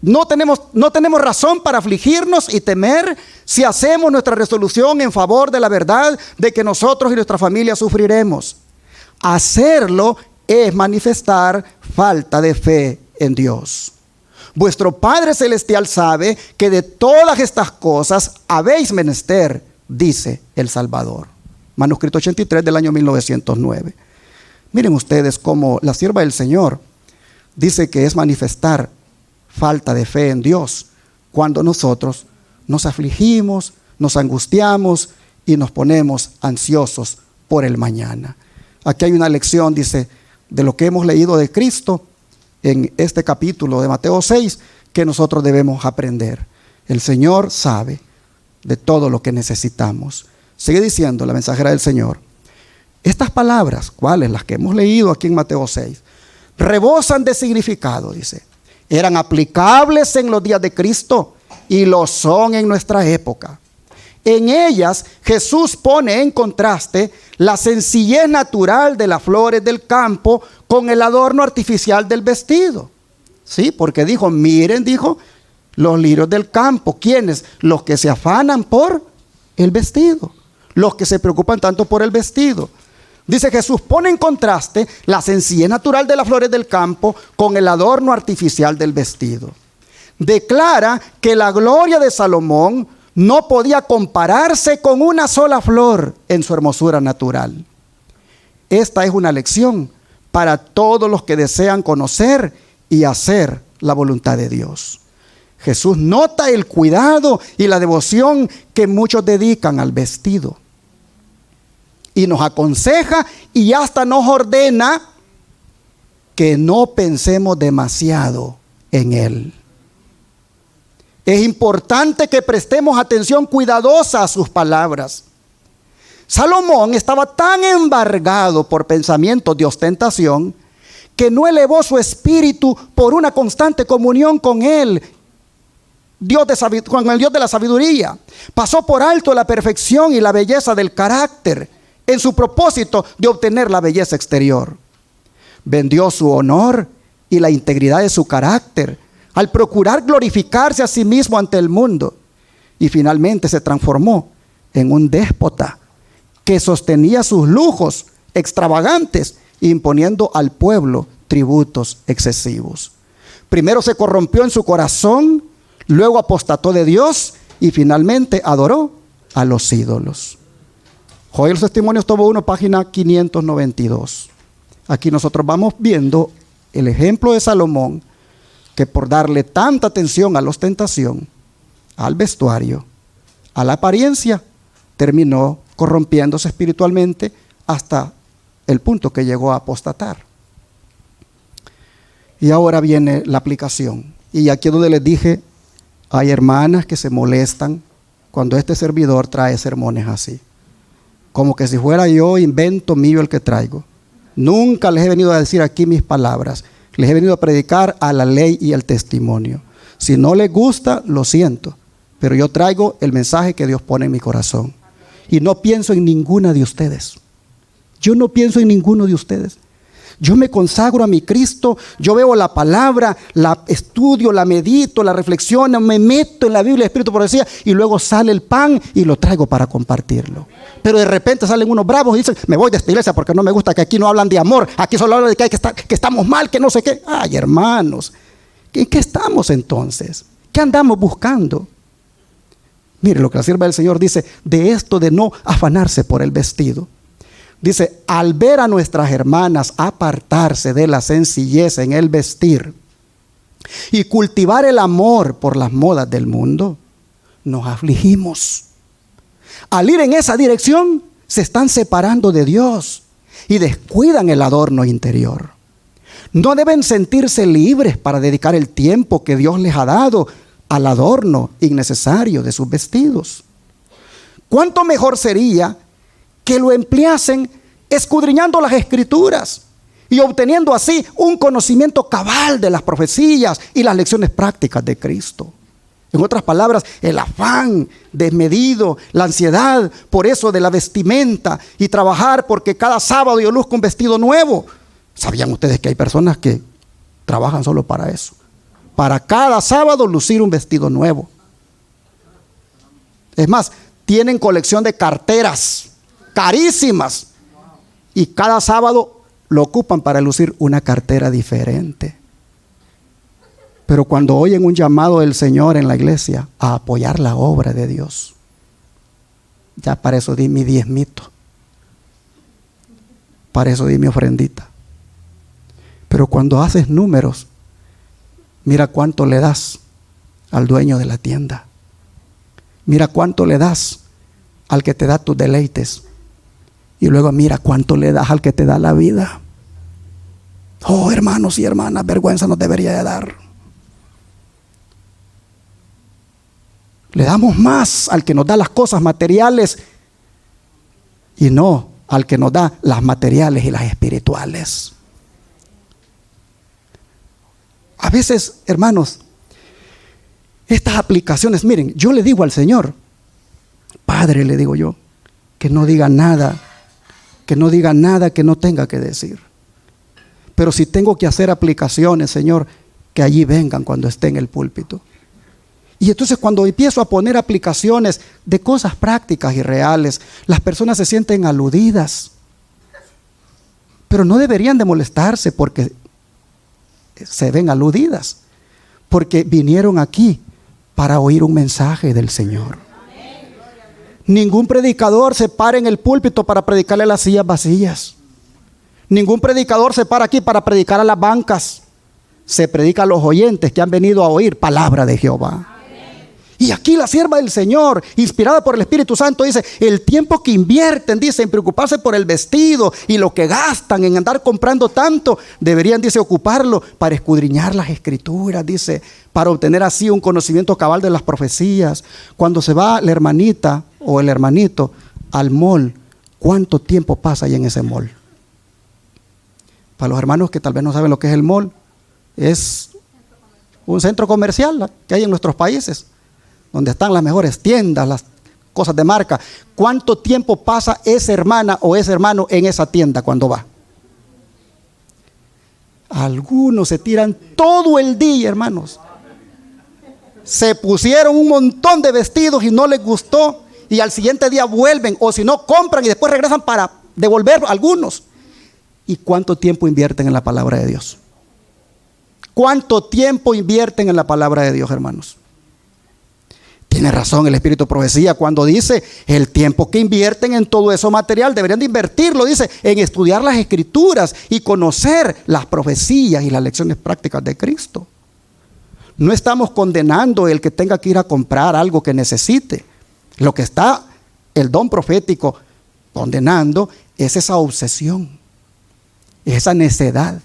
no tenemos razón para afligirnos y temer si hacemos nuestra resolución en favor de la verdad de que nosotros y nuestra familia sufriremos. Hacerlo es manifestar falta de fe en Dios. Vuestro Padre Celestial sabe que de todas estas cosas habéis menester, dice el Salvador. Manuscrito 83 del año 1909. Miren ustedes cómo la sierva del Señor dice que es manifestar falta de fe en Dios cuando nosotros nos afligimos, nos angustiamos y nos ponemos ansiosos por el mañana. Aquí hay una lección, dice, de lo que hemos leído de Cristo en este capítulo de Mateo 6 que nosotros debemos aprender. El Señor sabe de todo lo que necesitamos. Sigue diciendo la mensajera del Señor. Estas palabras, ¿cuáles? Las que hemos leído aquí en Mateo 6, rebosan de significado, dice. Eran aplicables en los días de Cristo y lo son en nuestra época. En ellas Jesús pone en contraste la sencillez natural de las flores del campo con el adorno artificial del vestido. Sí, porque dijo, miren, dijo, los lirios del campo. ¿Quiénes? Los que se afanan por el vestido, los que se preocupan tanto por el vestido. Dice Jesús, pone en contraste la sencillez natural de las flores del campo con el adorno artificial del vestido. Declara que la gloria de Salomón no podía compararse con una sola flor en su hermosura natural. Esta es una lección para todos los que desean conocer y hacer la voluntad de Dios. Jesús nota el cuidado y la devoción que muchos dedican al vestido. Y nos aconseja y hasta nos ordena que no pensemos demasiado en él. Es importante que prestemos atención cuidadosa a sus palabras. Salomón estaba tan embargado por pensamientos de ostentación que no elevó su espíritu por una constante comunión con él, con el Dios de la sabiduría. Pasó por alto la perfección y la belleza del carácter en su propósito de obtener la belleza exterior. Vendió su honor y la integridad de su carácter al procurar glorificarse a sí mismo ante el mundo, y finalmente se transformó en un déspota que sostenía sus lujos extravagantes, imponiendo al pueblo tributos excesivos. Primero se corrompió en su corazón, luego apostató de Dios y finalmente adoró a los ídolos. Joel los Testimonios, tomo 1, página 592. Aquí nosotros vamos viendo el ejemplo de Salomón, que por darle tanta atención a la ostentación, al vestuario, a la apariencia, terminó corrompiéndose espiritualmente hasta el punto que llegó a apostatar. Y ahora viene la aplicación. Y aquí es donde les dije, hay hermanas que se molestan cuando este servidor trae sermones así. Como que si fuera yo invento mío el que traigo. Nunca les he venido a decir aquí mis palabras. Les he venido a predicar a la ley y al testimonio. Si no les gusta, lo siento. Pero yo traigo el mensaje que Dios pone en mi corazón. Y no pienso en ninguna de ustedes. Yo no pienso en ninguno de ustedes. Yo me consagro a mi Cristo, yo veo la palabra, la estudio, la medito, la reflexiono, me meto en la Biblia, Espíritu Profecía, y luego sale el pan y lo traigo para compartirlo. Pero de repente salen unos bravos y dicen, me voy de esta iglesia porque no me gusta, que aquí no hablan de amor, aquí solo hablan de que estamos mal, que no sé qué. Ay, hermanos, ¿en qué estamos entonces? ¿Qué andamos buscando? Mire lo que la sierva del Señor dice, de esto de no afanarse por el vestido. Dice, al ver a nuestras hermanas apartarse de la sencillez en el vestir y cultivar el amor por las modas del mundo, nos afligimos. Al ir en esa dirección, se están separando de Dios y descuidan el adorno interior. No deben sentirse libres para dedicar el tiempo que Dios les ha dado al adorno innecesario de sus vestidos. ¿Cuánto mejor sería que lo empleasen escudriñando las Escrituras y obteniendo así un conocimiento cabal de las profecías y las lecciones prácticas de Cristo? En otras palabras, el afán desmedido, la ansiedad por eso de la vestimenta y trabajar porque cada sábado yo luzco un vestido nuevo. ¿Sabían ustedes que hay personas que trabajan solo para eso? Para cada sábado lucir un vestido nuevo. Es más, tienen colección de carteras carísimas y cada sábado lo ocupan para lucir una cartera diferente. Pero cuando oyen un llamado del Señor en la iglesia a apoyar la obra de Dios, ya para eso di mi diezmito, para eso di mi ofrendita. Pero cuando haces números, mira cuánto le das al dueño de la tienda. Mira cuánto le das al que te da tus deleites. Y luego mira cuánto le das al que te da la vida. Oh, hermanos y hermanas, vergüenza nos debería de dar. Le damos más al que nos da las cosas materiales y no al que nos da las materiales y las espirituales. A veces, hermanos, estas aplicaciones, miren, yo le digo al Señor, Padre, le digo yo, que no diga nada que no tenga que decir. Pero si tengo que hacer aplicaciones, Señor, que allí vengan cuando esté en el púlpito. Y entonces cuando empiezo a poner aplicaciones de cosas prácticas y reales, las personas se sienten aludidas. Pero no deberían de molestarse porque se ven aludidas, porque vinieron aquí para oír un mensaje del Señor. Ningún predicador se para en el púlpito para predicarle a las sillas vacías. Ningún predicador se para aquí para predicar a las bancas. Se predica a los oyentes que han venido a oír palabra de Jehová. Y aquí la sierva del Señor, inspirada por el Espíritu Santo, dice, el tiempo que invierten, dice, en preocuparse por el vestido y lo que gastan en andar comprando tanto, deberían, dice, ocuparlo para escudriñar las Escrituras, dice, para obtener así un conocimiento cabal de las profecías. Cuando se va la hermanita o el hermanito al mall, ¿cuánto tiempo pasa ahí en ese mall? Para los hermanos que tal vez no saben lo que es el mall, es un centro comercial que hay en nuestros países, donde están las mejores tiendas, las cosas de marca. ¿Cuánto tiempo pasa esa hermana o ese hermano en esa tienda cuando va? Algunos se tiran todo el día, hermanos. Se pusieron un montón de vestidos y no les gustó y al siguiente día vuelven, o si no, compran y después regresan para devolver algunos. ¿Y cuánto tiempo invierten en la palabra de Dios? ¿Cuánto tiempo invierten en la palabra de Dios, hermanos? Tiene razón el Espíritu de Profecía cuando dice el tiempo que invierten en todo eso material, deberían de invertirlo, dice, en estudiar las Escrituras y conocer las profecías y las lecciones prácticas de Cristo. No estamos condenando el que tenga que ir a comprar algo que necesite. Lo que está el don profético condenando es esa obsesión, es esa necedad,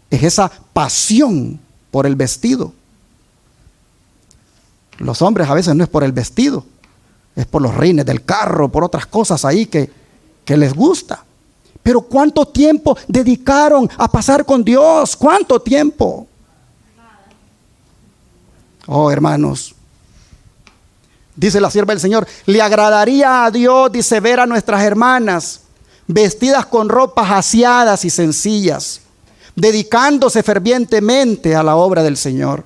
es esa pasión por el vestido. Los hombres a veces no es por el vestido, es por los rines del carro, por otras cosas ahí que les gusta. Pero ¿cuánto tiempo dedicaron a pasar con Dios? ¿Cuánto tiempo? Oh, hermanos, dice la sierva del Señor, le agradaría a Dios, dice, ver a nuestras hermanas vestidas con ropas aseadas y sencillas, dedicándose fervientemente a la obra del Señor.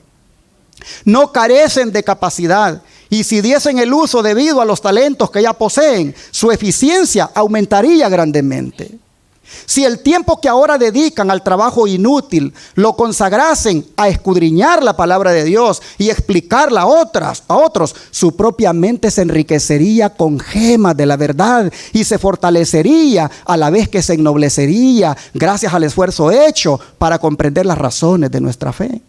No carecen de capacidad, y si diesen el uso debido a los talentos que ya poseen, su eficiencia aumentaría grandemente. Si el tiempo que ahora dedican al trabajo inútil lo consagrasen a escudriñar la palabra de Dios y explicarla a otros, su propia mente se enriquecería con gemas de la verdad y se fortalecería a la vez que se ennoblecería gracias al esfuerzo hecho para comprender las razones de nuestra fe.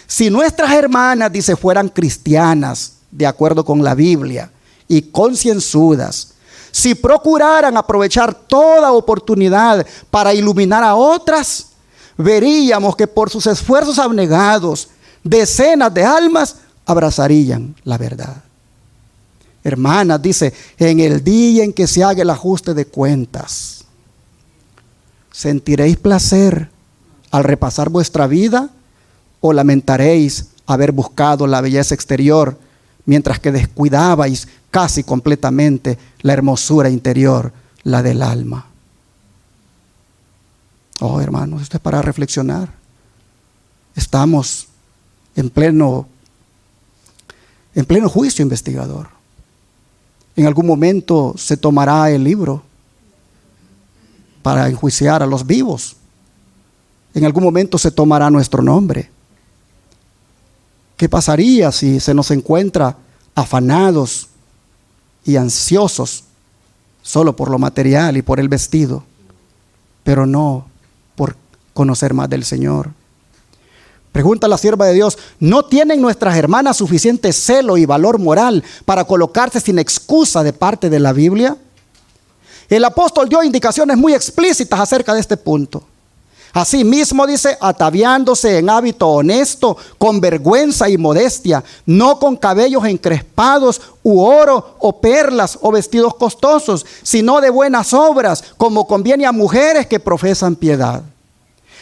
Si nuestras hermanas, dice, fueran cristianas, de acuerdo con la Biblia, y concienzudas, si procuraran aprovechar toda oportunidad para iluminar a otras, veríamos que por sus esfuerzos abnegados, decenas de almas abrazarían la verdad. Hermanas, dice, en el día en que se haga el ajuste de cuentas, ¿sentiréis placer al repasar vuestra vida? ¿O lamentaréis haber buscado la belleza exterior mientras que descuidabais casi completamente la hermosura interior, la del alma? Oh, hermanos, esto es para reflexionar. Estamos en pleno juicio investigador. En algún momento se tomará el libro para enjuiciar a los vivos. En algún momento se tomará nuestro nombre. ¿Qué pasaría si se nos encuentra afanados y ansiosos solo por lo material y por el vestido, pero no por conocer más del Señor? Pregunta la sierva de Dios, ¿no tienen nuestras hermanas suficiente celo y valor moral para colocarse sin excusa de parte de la Biblia? El apóstol dio indicaciones muy explícitas acerca de este punto. Asimismo, dice, ataviándose en hábito honesto, con vergüenza y modestia, no con cabellos encrespados, u oro, o perlas, o vestidos costosos, sino de buenas obras, como conviene a mujeres que profesan piedad.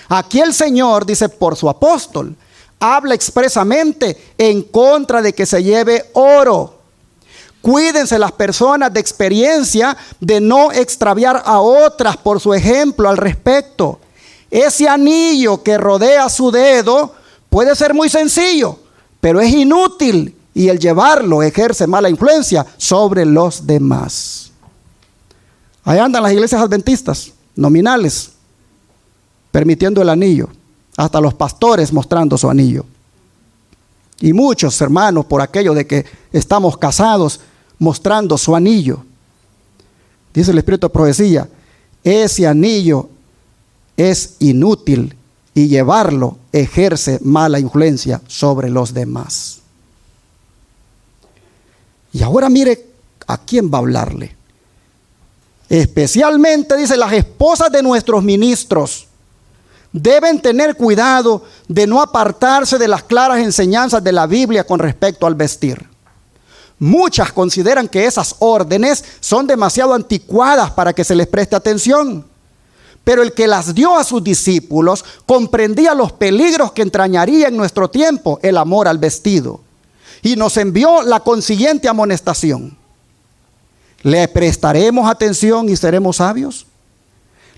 Aquí el Señor, dice, por su apóstol, habla expresamente en contra de que se lleve oro. Cuídense las personas de experiencia de no extraviar a otras por su ejemplo al respecto. Ese anillo que rodea su dedo puede ser muy sencillo, pero es inútil y el llevarlo ejerce mala influencia sobre los demás. Ahí andan las iglesias adventistas nominales, permitiendo el anillo, hasta los pastores mostrando su anillo. Y muchos hermanos, por aquello de que estamos casados, mostrando su anillo. Dice el Espíritu de Profecía, ese anillo es inútil y llevarlo ejerce mala influencia sobre los demás. Y ahora mire a quién va a hablarle. Especialmente, dice, las esposas de nuestros ministros deben tener cuidado de no apartarse de las claras enseñanzas de la Biblia con respecto al vestir. Muchas consideran que esas órdenes son demasiado anticuadas para que se les preste atención. Pero el que las dio a sus discípulos comprendía los peligros que entrañaría en nuestro tiempo el amor al vestido. Y nos envió la consiguiente amonestación. ¿Le prestaremos atención y seremos sabios?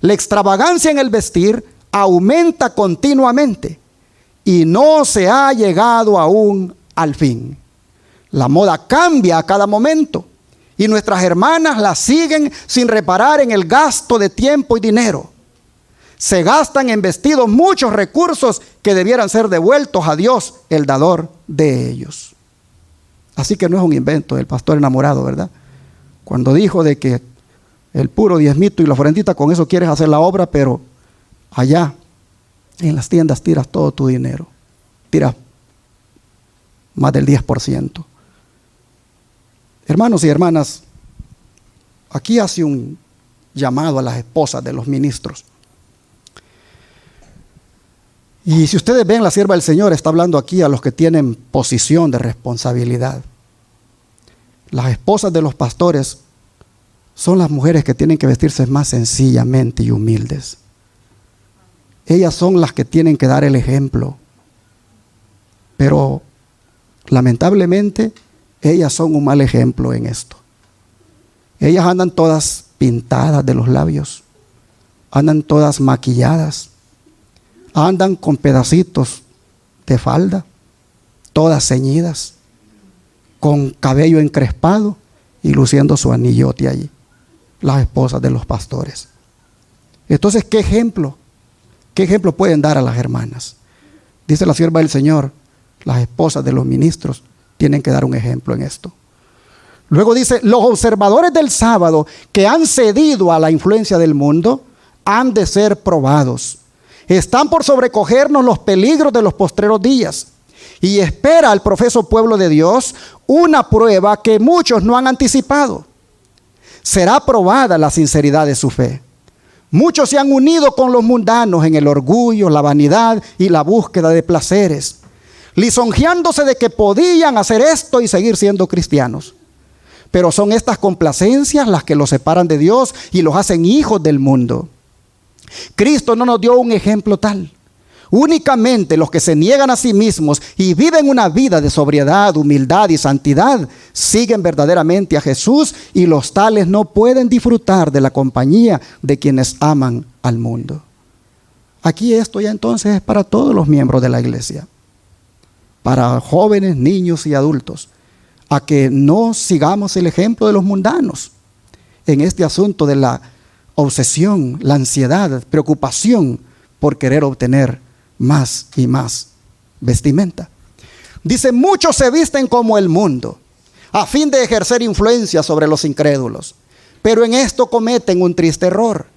La extravagancia en el vestir aumenta continuamente y no se ha llegado aún al fin. La moda cambia a cada momento y nuestras hermanas la siguen sin reparar en el gasto de tiempo y dinero. Se gastan en vestidos muchos recursos que debieran ser devueltos a Dios, el dador de ellos. Así que no es un invento del pastor enamorado, ¿verdad? Cuando dijo de que el puro diezmito y la ofrendita, con eso quieres hacer la obra, pero allá en las tiendas tiras todo tu dinero. Tiras más del 10%. Hermanos y hermanas, aquí hace un llamado a las esposas de los ministros. Y si ustedes ven, la sierva del Señor está hablando aquí a los que tienen posición de responsabilidad. Las esposas de los pastores son las mujeres que tienen que vestirse más sencillamente y humildes. Ellas son las que tienen que dar el ejemplo. Pero lamentablemente ellas son un mal ejemplo en esto. Ellas andan todas pintadas de los labios, andan todas maquilladas, andan con pedacitos de falda, todas ceñidas, con cabello encrespado y luciendo su anillote allí, las esposas de los pastores. Entonces, ¿qué ejemplo pueden dar a las hermanas? Dice la sierva del Señor, las esposas de los ministros tienen que dar un ejemplo en esto. Luego dice, los observadores del sábado que han cedido a la influencia del mundo han de ser probados. Están por sobrecogernos los peligros de los postreros días. Y espera al profeso pueblo de Dios una prueba que muchos no han anticipado. Será probada la sinceridad de su fe. Muchos se han unido con los mundanos en el orgullo, la vanidad y la búsqueda de placeres, lisonjeándose de que podían hacer esto y seguir siendo cristianos. Pero son estas complacencias las que los separan de Dios y los hacen hijos del mundo. Cristo no nos dio un ejemplo tal. Únicamente los que se niegan a sí mismos y viven una vida de sobriedad, humildad y santidad siguen verdaderamente a Jesús, y los tales no pueden disfrutar de la compañía de quienes aman al mundo. Aquí esto ya entonces es para todos los miembros de la iglesia, para jóvenes, niños y adultos, a que no sigamos el ejemplo de los mundanos en este asunto de la obsesión, la ansiedad, preocupación por querer obtener más y más vestimenta. Dice, muchos se visten como el mundo, a fin de ejercer influencia sobre los incrédulos, pero en esto cometen un triste error.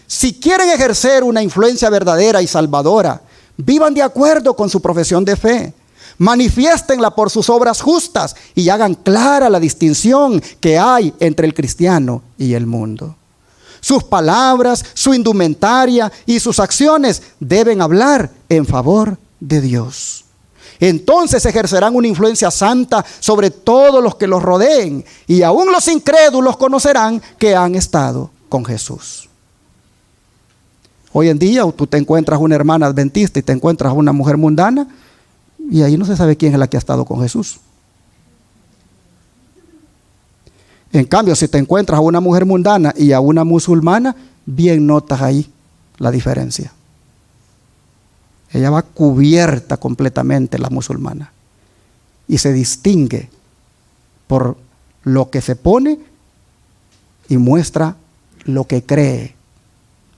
Si quieren ejercer una influencia verdadera y salvadora, vivan de acuerdo con su profesión de fe, manifiéstenla por sus obras justas y hagan clara la distinción que hay entre el cristiano y el mundo. Sus palabras, su indumentaria y sus acciones deben hablar en favor de Dios. Entonces ejercerán una influencia santa sobre todos los que los rodeen, y aún los incrédulos conocerán que han estado con Jesús. Hoy en día tú te encuentras una hermana adventista y te encuentras una mujer mundana, y ahí no se sabe quién es la que ha estado con Jesús. En cambio, si te encuentras a una mujer mundana y a una musulmana, bien notas ahí la diferencia. Ella va cubierta completamente, la musulmana, y se distingue por lo que se pone y muestra lo que cree,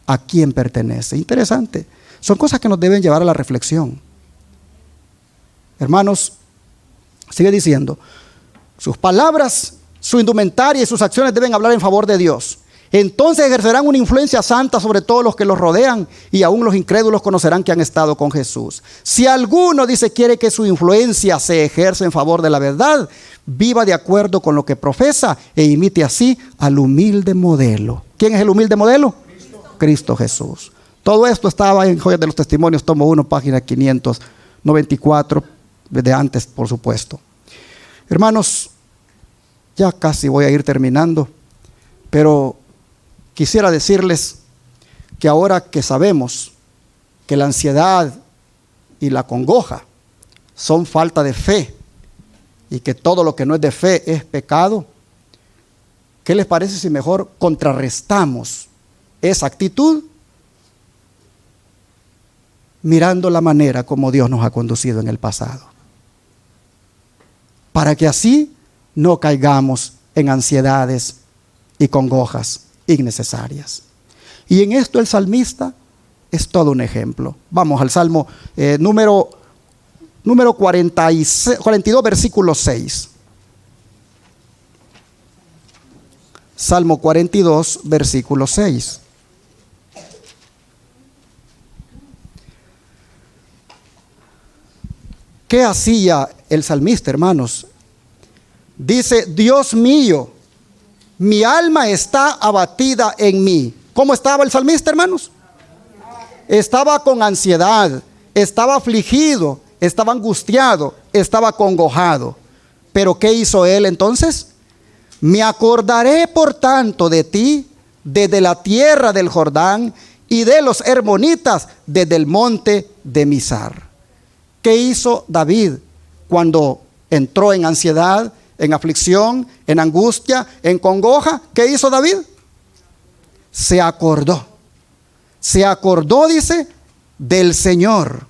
a quién pertenece. Interesante. Son cosas que nos deben llevar a la reflexión. Hermanos, sigue diciendo, sus palabras, su indumentaria y sus acciones deben hablar en favor de Dios. Entonces ejercerán una influencia santa sobre todos los que los rodean, y aún los incrédulos conocerán que han estado con Jesús. Si alguno, dice, quiere que su influencia se ejerza en favor de la verdad, viva de acuerdo con lo que profesa e imite así al humilde modelo. ¿Quién es el humilde modelo? Cristo Jesús. Todo esto estaba en Joyas de los Testimonios, tomo 1, página 594, desde antes, por supuesto. Hermanos, ya casi voy a ir terminando, pero quisiera decirles que ahora que sabemos que la ansiedad y la congoja son falta de fe, y que todo lo que no es de fe es pecado, ¿qué les parece si mejor contrarrestamos esa actitud mirando la manera como Dios nos ha conducido en el pasado? para que así no caigamos en ansiedades y congojas innecesarias. Y en esto el salmista es todo un ejemplo. Vamos al Salmo número 42, versículo 6. Salmo 42, versículo 6. ¿Qué hacía el salmista, hermanos? Dice: Dios mío, mi alma está abatida en mí. ¿Cómo estaba el salmista, hermanos? Estaba con ansiedad, estaba afligido, estaba angustiado, estaba acongojado. ¿Pero qué hizo él entonces? Me acordaré por tanto de ti desde la tierra del Jordán y de los hermonitas desde el monte de Mizar. ¿Qué hizo David cuando entró en ansiedad, en aflicción, en angustia, en congoja? ¿Qué hizo David? Se acordó, dice, del Señor,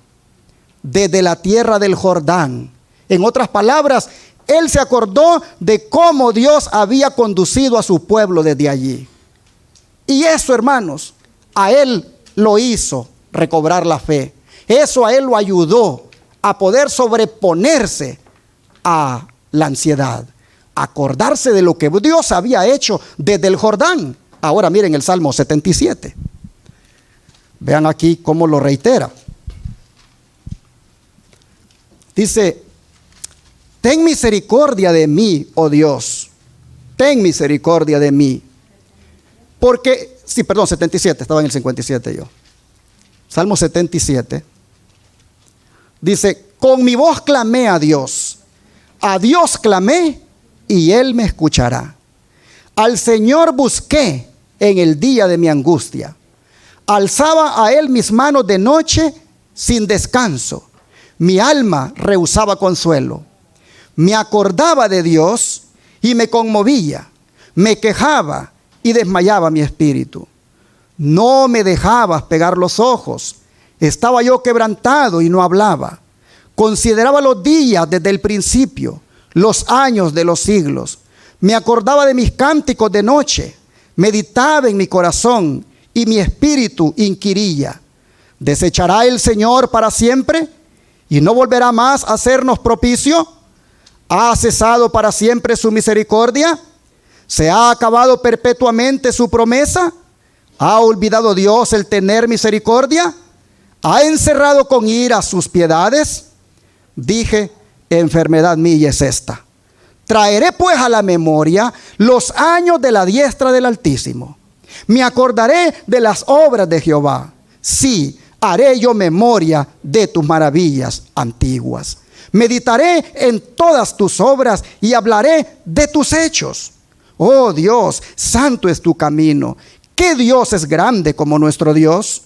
desde la tierra del Jordán. En otras palabras, él se acordó de cómo Dios había conducido a su pueblo desde allí. Y eso, hermanos, a él lo hizo recobrar la fe. Eso a él lo ayudó a poder sobreponerse a la ansiedad, acordarse de lo que Dios había hecho desde el Jordán. Ahora miren el Salmo 77. Vean aquí cómo lo reitera. Dice: ten misericordia de mí, oh Dios, ten misericordia de mí. Porque, 77, estaba en el 57 yo. Salmo 77. Dice: con mi voz clamé a Dios clamé y Él me escuchará. Al Señor busqué en el día de mi angustia. Alzaba a Él mis manos de noche sin descanso. Mi alma rehusaba consuelo. Me acordaba de Dios y me conmovía. Me quejaba y desmayaba mi espíritu. No me dejabas pegar los ojos. Estaba yo quebrantado y no hablaba. Consideraba los días desde el principio, los años de los siglos. Me acordaba de mis cánticos de noche. Meditaba en mi corazón y mi espíritu inquiría: ¿desechará el Señor para siempre y no volverá más a hacernos propicio? ¿Ha cesado para siempre su misericordia? ¿Se ha acabado perpetuamente su promesa? ¿Ha olvidado Dios el tener misericordia? ¿Ha encerrado con ira sus piedades? Dije: enfermedad mía es esta. Traeré pues a la memoria los años de la diestra del Altísimo. Me acordaré de las obras de Jehová. Sí, haré yo memoria de tus maravillas antiguas. Meditaré en todas tus obras y hablaré de tus hechos. Oh Dios, santo es tu camino. ¿Qué Dios es grande como nuestro Dios?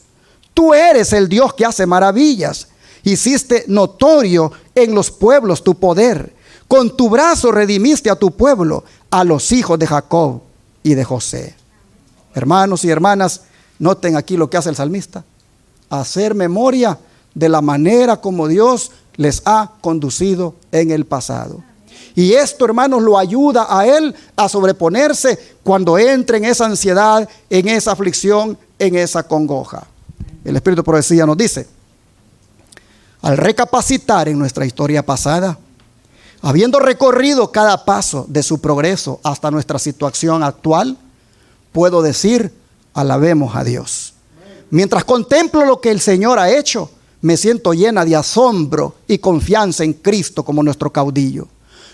Tú eres el Dios que hace maravillas. Hiciste notorio en los pueblos tu poder. Con tu brazo redimiste a tu pueblo, a los hijos de Jacob y de José. Hermanos y hermanas, noten aquí lo que hace el salmista: hacer memoria de la manera como Dios les ha conducido en el pasado. Y esto, hermanos, lo ayuda a él a sobreponerse cuando entra en esa ansiedad, en esa aflicción, en esa congoja. El Espíritu de Profecía nos dice: al recapacitar en nuestra historia pasada, habiendo recorrido cada paso de su progreso hasta nuestra situación actual, puedo decir: alabemos a Dios. Mientras contemplo lo que el Señor ha hecho, me siento llena de asombro y confianza en Cristo como nuestro caudillo.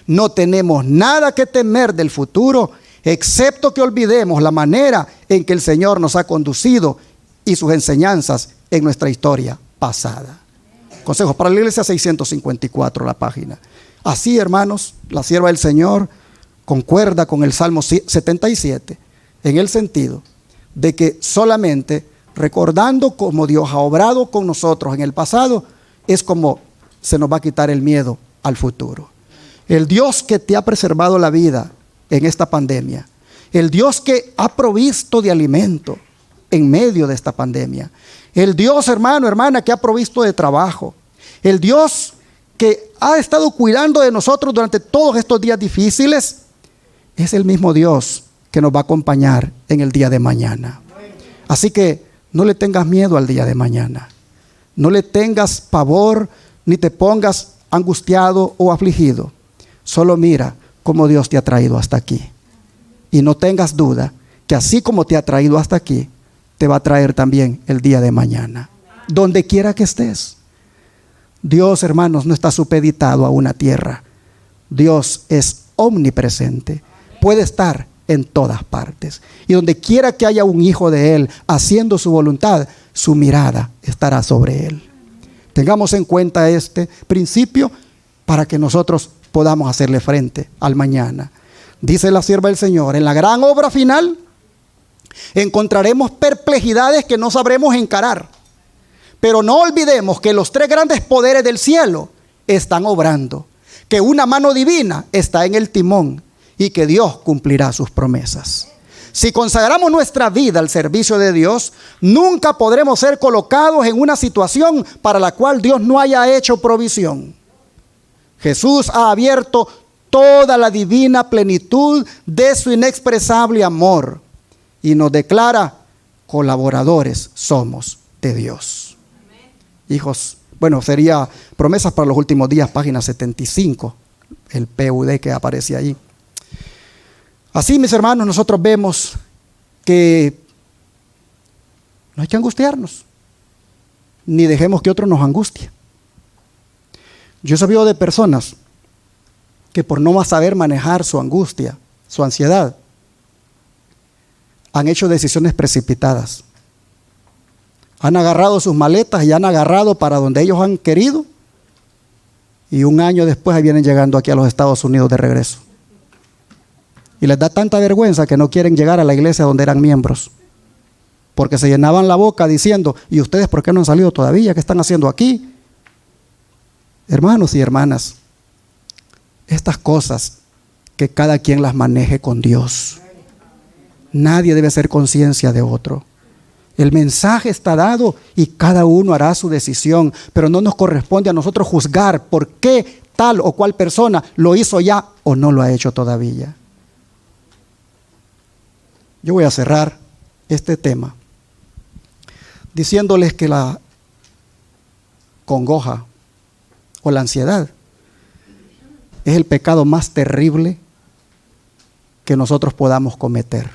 No tenemos nada que temer del futuro, excepto que olvidemos la manera en que el Señor nos ha conducido y sus enseñanzas en nuestra historia pasada. Consejos para la Iglesia, 654, la página. Así, hermanos, la sierva del Señor concuerda con el Salmo 77 en el sentido de que solamente recordando cómo Dios ha obrado con nosotros en el pasado es como se nos va a quitar el miedo al futuro. El Dios que te ha preservado la vida en esta pandemia, el Dios que ha provisto de alimento en medio de esta pandemia, el Dios, hermano, hermana, que ha provisto de trabajo, el Dios que ha estado cuidando de nosotros durante todos estos días difíciles, es el mismo Dios que nos va a acompañar en el día de mañana. Así que no le tengas miedo al día de mañana. No le tengas pavor, ni te pongas angustiado o afligido. Solo mira cómo Dios te ha traído hasta aquí. Y no tengas duda que así como te ha traído hasta aquí, te va a traer también el día de mañana. Donde quiera que estés. Dios, hermanos, no está supeditado a una tierra. Dios es omnipresente. Puede estar en todas partes. Y donde quiera que haya un hijo de Él haciendo su voluntad, su mirada estará sobre Él. Tengamos en cuenta este principio para que nosotros podamos hacerle frente al mañana. Dice la sierva del Señor, en la gran obra final encontraremos perplejidades que no sabremos encarar. Pero no olvidemos que los tres grandes poderes del cielo están obrando, que una mano divina está en el timón y que Dios cumplirá sus promesas. Si consagramos nuestra vida al servicio de Dios, nunca podremos ser colocados en una situación para la cual Dios no haya hecho provisión. Jesús ha abierto toda la divina plenitud de su inexpresable amor y nos declara: colaboradores somos de Dios. Hijos, bueno, sería Promesas para los Últimos Días, página 75, el PUD que aparece ahí. Así, mis hermanos, nosotros vemos que no hay que angustiarnos, ni dejemos que otro nos angustie. Yo he sabido de personas que por no saber manejar su angustia, su ansiedad, han hecho decisiones precipitadas. Han agarrado sus maletas y han agarrado para donde ellos han querido. Y un año después ahí vienen llegando aquí a los Estados Unidos de regreso. Y les da tanta vergüenza que no quieren llegar a la iglesia donde eran miembros. Porque se llenaban la boca diciendo: ¿y ustedes por qué no han salido todavía? ¿Qué están haciendo aquí? Hermanos y hermanas, estas cosas que cada quien las maneje con Dios. Nadie debe ser conciencia de otro. El mensaje está dado y cada uno hará su decisión, pero no nos corresponde a nosotros juzgar por qué tal o cual persona lo hizo ya o no lo ha hecho todavía. Yo voy a cerrar este tema diciéndoles que la congoja o la ansiedad es el pecado más terrible que nosotros podamos cometer,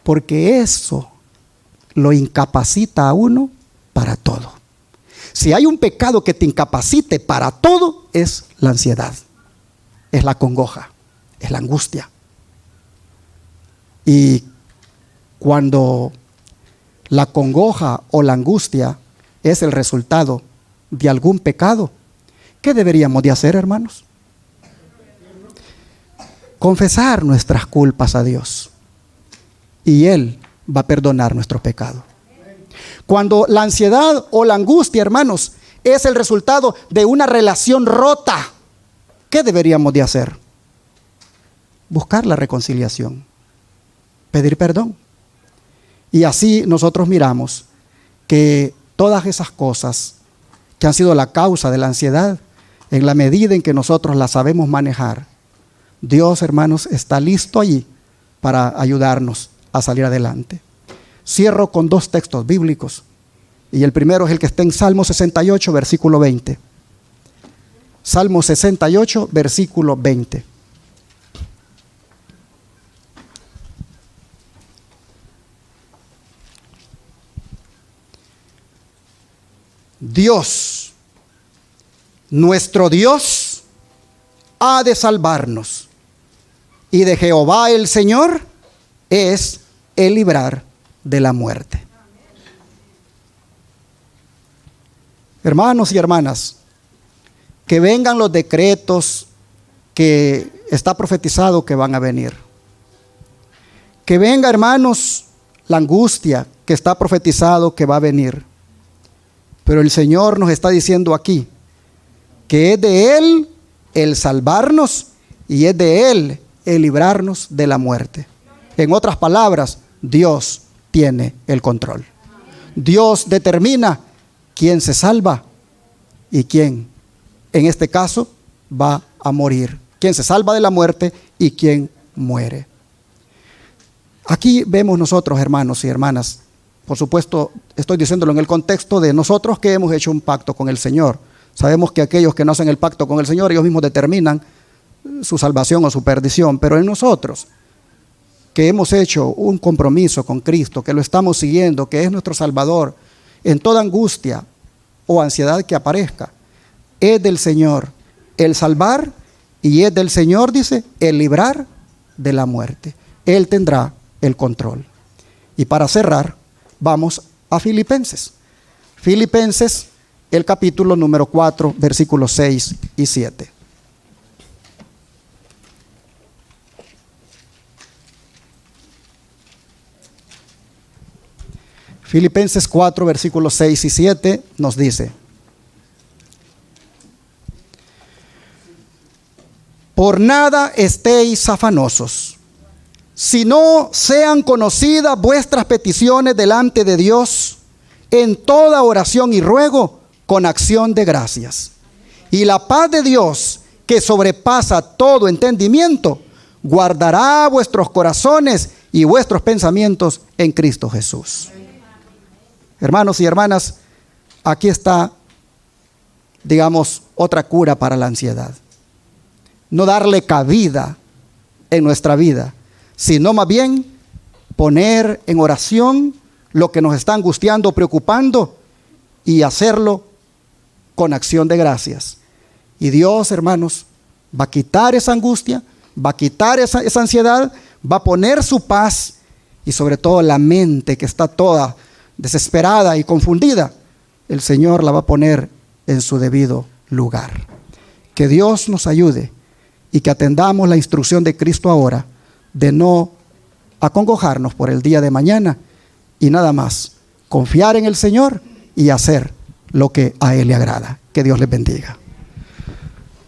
porque eso lo incapacita a uno para todo. Si hay un pecado que te incapacite para todo, es la ansiedad, es la congoja, es la angustia. Y cuando la congoja o la angustia es el resultado de algún pecado, ¿qué deberíamos de hacer, hermanos? Confesar nuestras culpas a Dios y Él va a perdonar nuestro pecado. Cuando la ansiedad o la angustia, hermanos, es el resultado de una relación rota, ¿qué deberíamos de hacer? Buscar la reconciliación, pedir perdón. Y así nosotros miramos que todas esas cosas que han sido la causa de la ansiedad, en la medida en que nosotros las sabemos manejar, Dios, hermanos, está listo allí para ayudarnos a salir adelante. Cierro con dos textos bíblicos. Y el primero es el que está en Salmo 68, versículo 20. Salmo 68, versículo 20. Dios, nuestro Dios, ha de salvarnos. Y de Jehová el Señor es el librar de la muerte. Hermanos y hermanas, que vengan los decretos que está profetizado que van a venir. Que venga, hermanos, la angustia que está profetizado que va a venir. Pero el Señor nos está diciendo aquí que es de Él el salvarnos y es de Él el librarnos de la muerte. En otras palabras, Dios tiene el control. Dios determina quién se salva y quién en este caso, va a morir. ¿Quién se salva de la muerte y quién muere? Aquí vemos nosotros, hermanos y hermanas, por supuesto, estoy diciéndolo en el contexto de nosotros que hemos hecho un pacto con el Señor. Sabemos que aquellos que no hacen el pacto con el Señor, ellos mismos determinan su salvación o su perdición, pero en nosotros, que hemos hecho un compromiso con Cristo, que lo estamos siguiendo, que es nuestro Salvador, en toda angustia o ansiedad que aparezca, es del Señor el salvar y es del Señor, dice, el librar de la muerte. Él tendrá el control. Y para cerrar, vamos a Filipenses. Filipenses, el capítulo número 4, versículos 6 y 7. Filipenses 4, versículos 6 y 7 nos dice: por nada estéis afanosos, sino sean conocidas vuestras peticiones delante de Dios en toda oración y ruego con acción de gracias. Y la paz de Dios, que sobrepasa todo entendimiento, guardará vuestros corazones y vuestros pensamientos en Cristo Jesús. Hermanos y hermanas, aquí está, digamos, otra cura para la ansiedad. No darle cabida en nuestra vida, sino más bien poner en oración lo que nos está angustiando, preocupando, y hacerlo con acción de gracias. Y Dios, hermanos, va a quitar esa angustia, va a quitar esa ansiedad, va a poner su paz y sobre todo la mente que está toda desesperada y confundida, el Señor la va a poner en su debido lugar. Que Dios nos ayude y que atendamos la instrucción de Cristo ahora de no acongojarnos por el día de mañana y nada más confiar en el Señor y hacer lo que a Él le agrada. Que Dios les bendiga.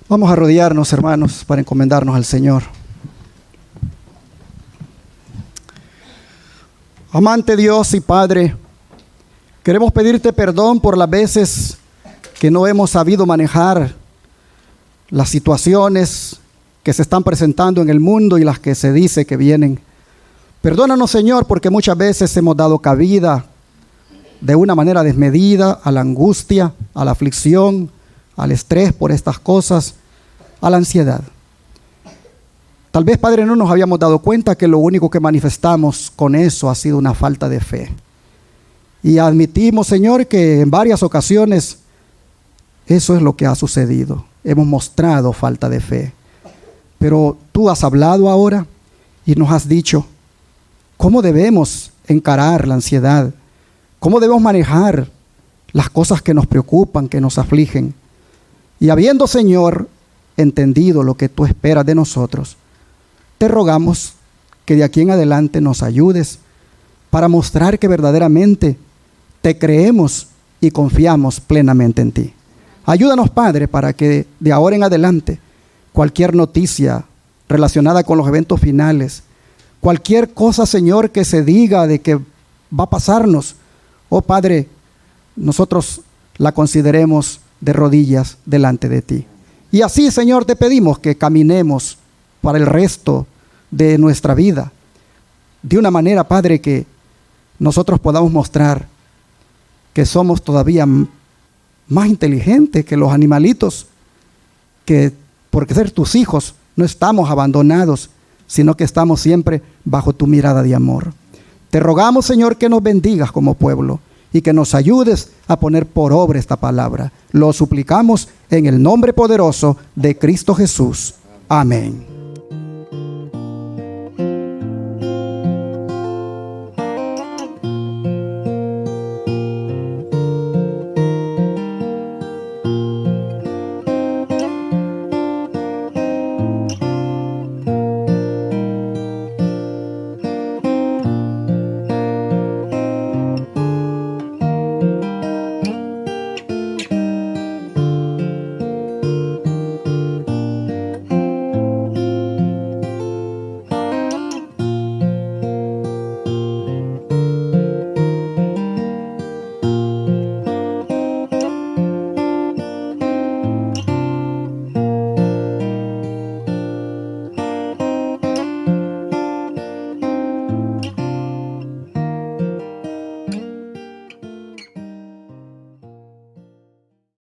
Vamos a arrodillarnos, hermanos, para encomendarnos al Señor. Amante Dios y Padre, queremos pedirte perdón por las veces que no hemos sabido manejar las situaciones que se están presentando en el mundo y las que se dice que vienen. Perdónanos, Señor, porque muchas veces hemos dado cabida de una manera desmedida a la angustia, a la aflicción, al estrés por estas cosas, a la ansiedad. Tal vez, Padre, no nos habíamos dado cuenta que lo único que manifestamos con eso ha sido una falta de fe. Y admitimos, Señor, que en varias ocasiones eso es lo que ha sucedido. Hemos mostrado falta de fe. Pero tú has hablado ahora y nos has dicho cómo debemos encarar la ansiedad, cómo debemos manejar las cosas que nos preocupan, que nos afligen. Y habiendo, Señor, entendido lo que tú esperas de nosotros, te rogamos que de aquí en adelante nos ayudes para mostrar que verdaderamente te creemos y confiamos plenamente en ti. Ayúdanos, Padre, para que de ahora en adelante cualquier noticia relacionada con los eventos finales, cualquier cosa, Señor, que se diga de que va a pasarnos, oh Padre, nosotros la consideremos de rodillas delante de ti. Y así, Señor, te pedimos que caminemos para el resto de nuestra vida de una manera, Padre, que nosotros podamos mostrar que somos todavía más inteligentes que los animalitos, que por ser tus hijos no estamos abandonados, sino que estamos siempre bajo tu mirada de amor. Te rogamos, Señor, que nos bendigas como pueblo y que nos ayudes a poner por obra esta palabra. Lo suplicamos en el nombre poderoso de Cristo Jesús. Amén.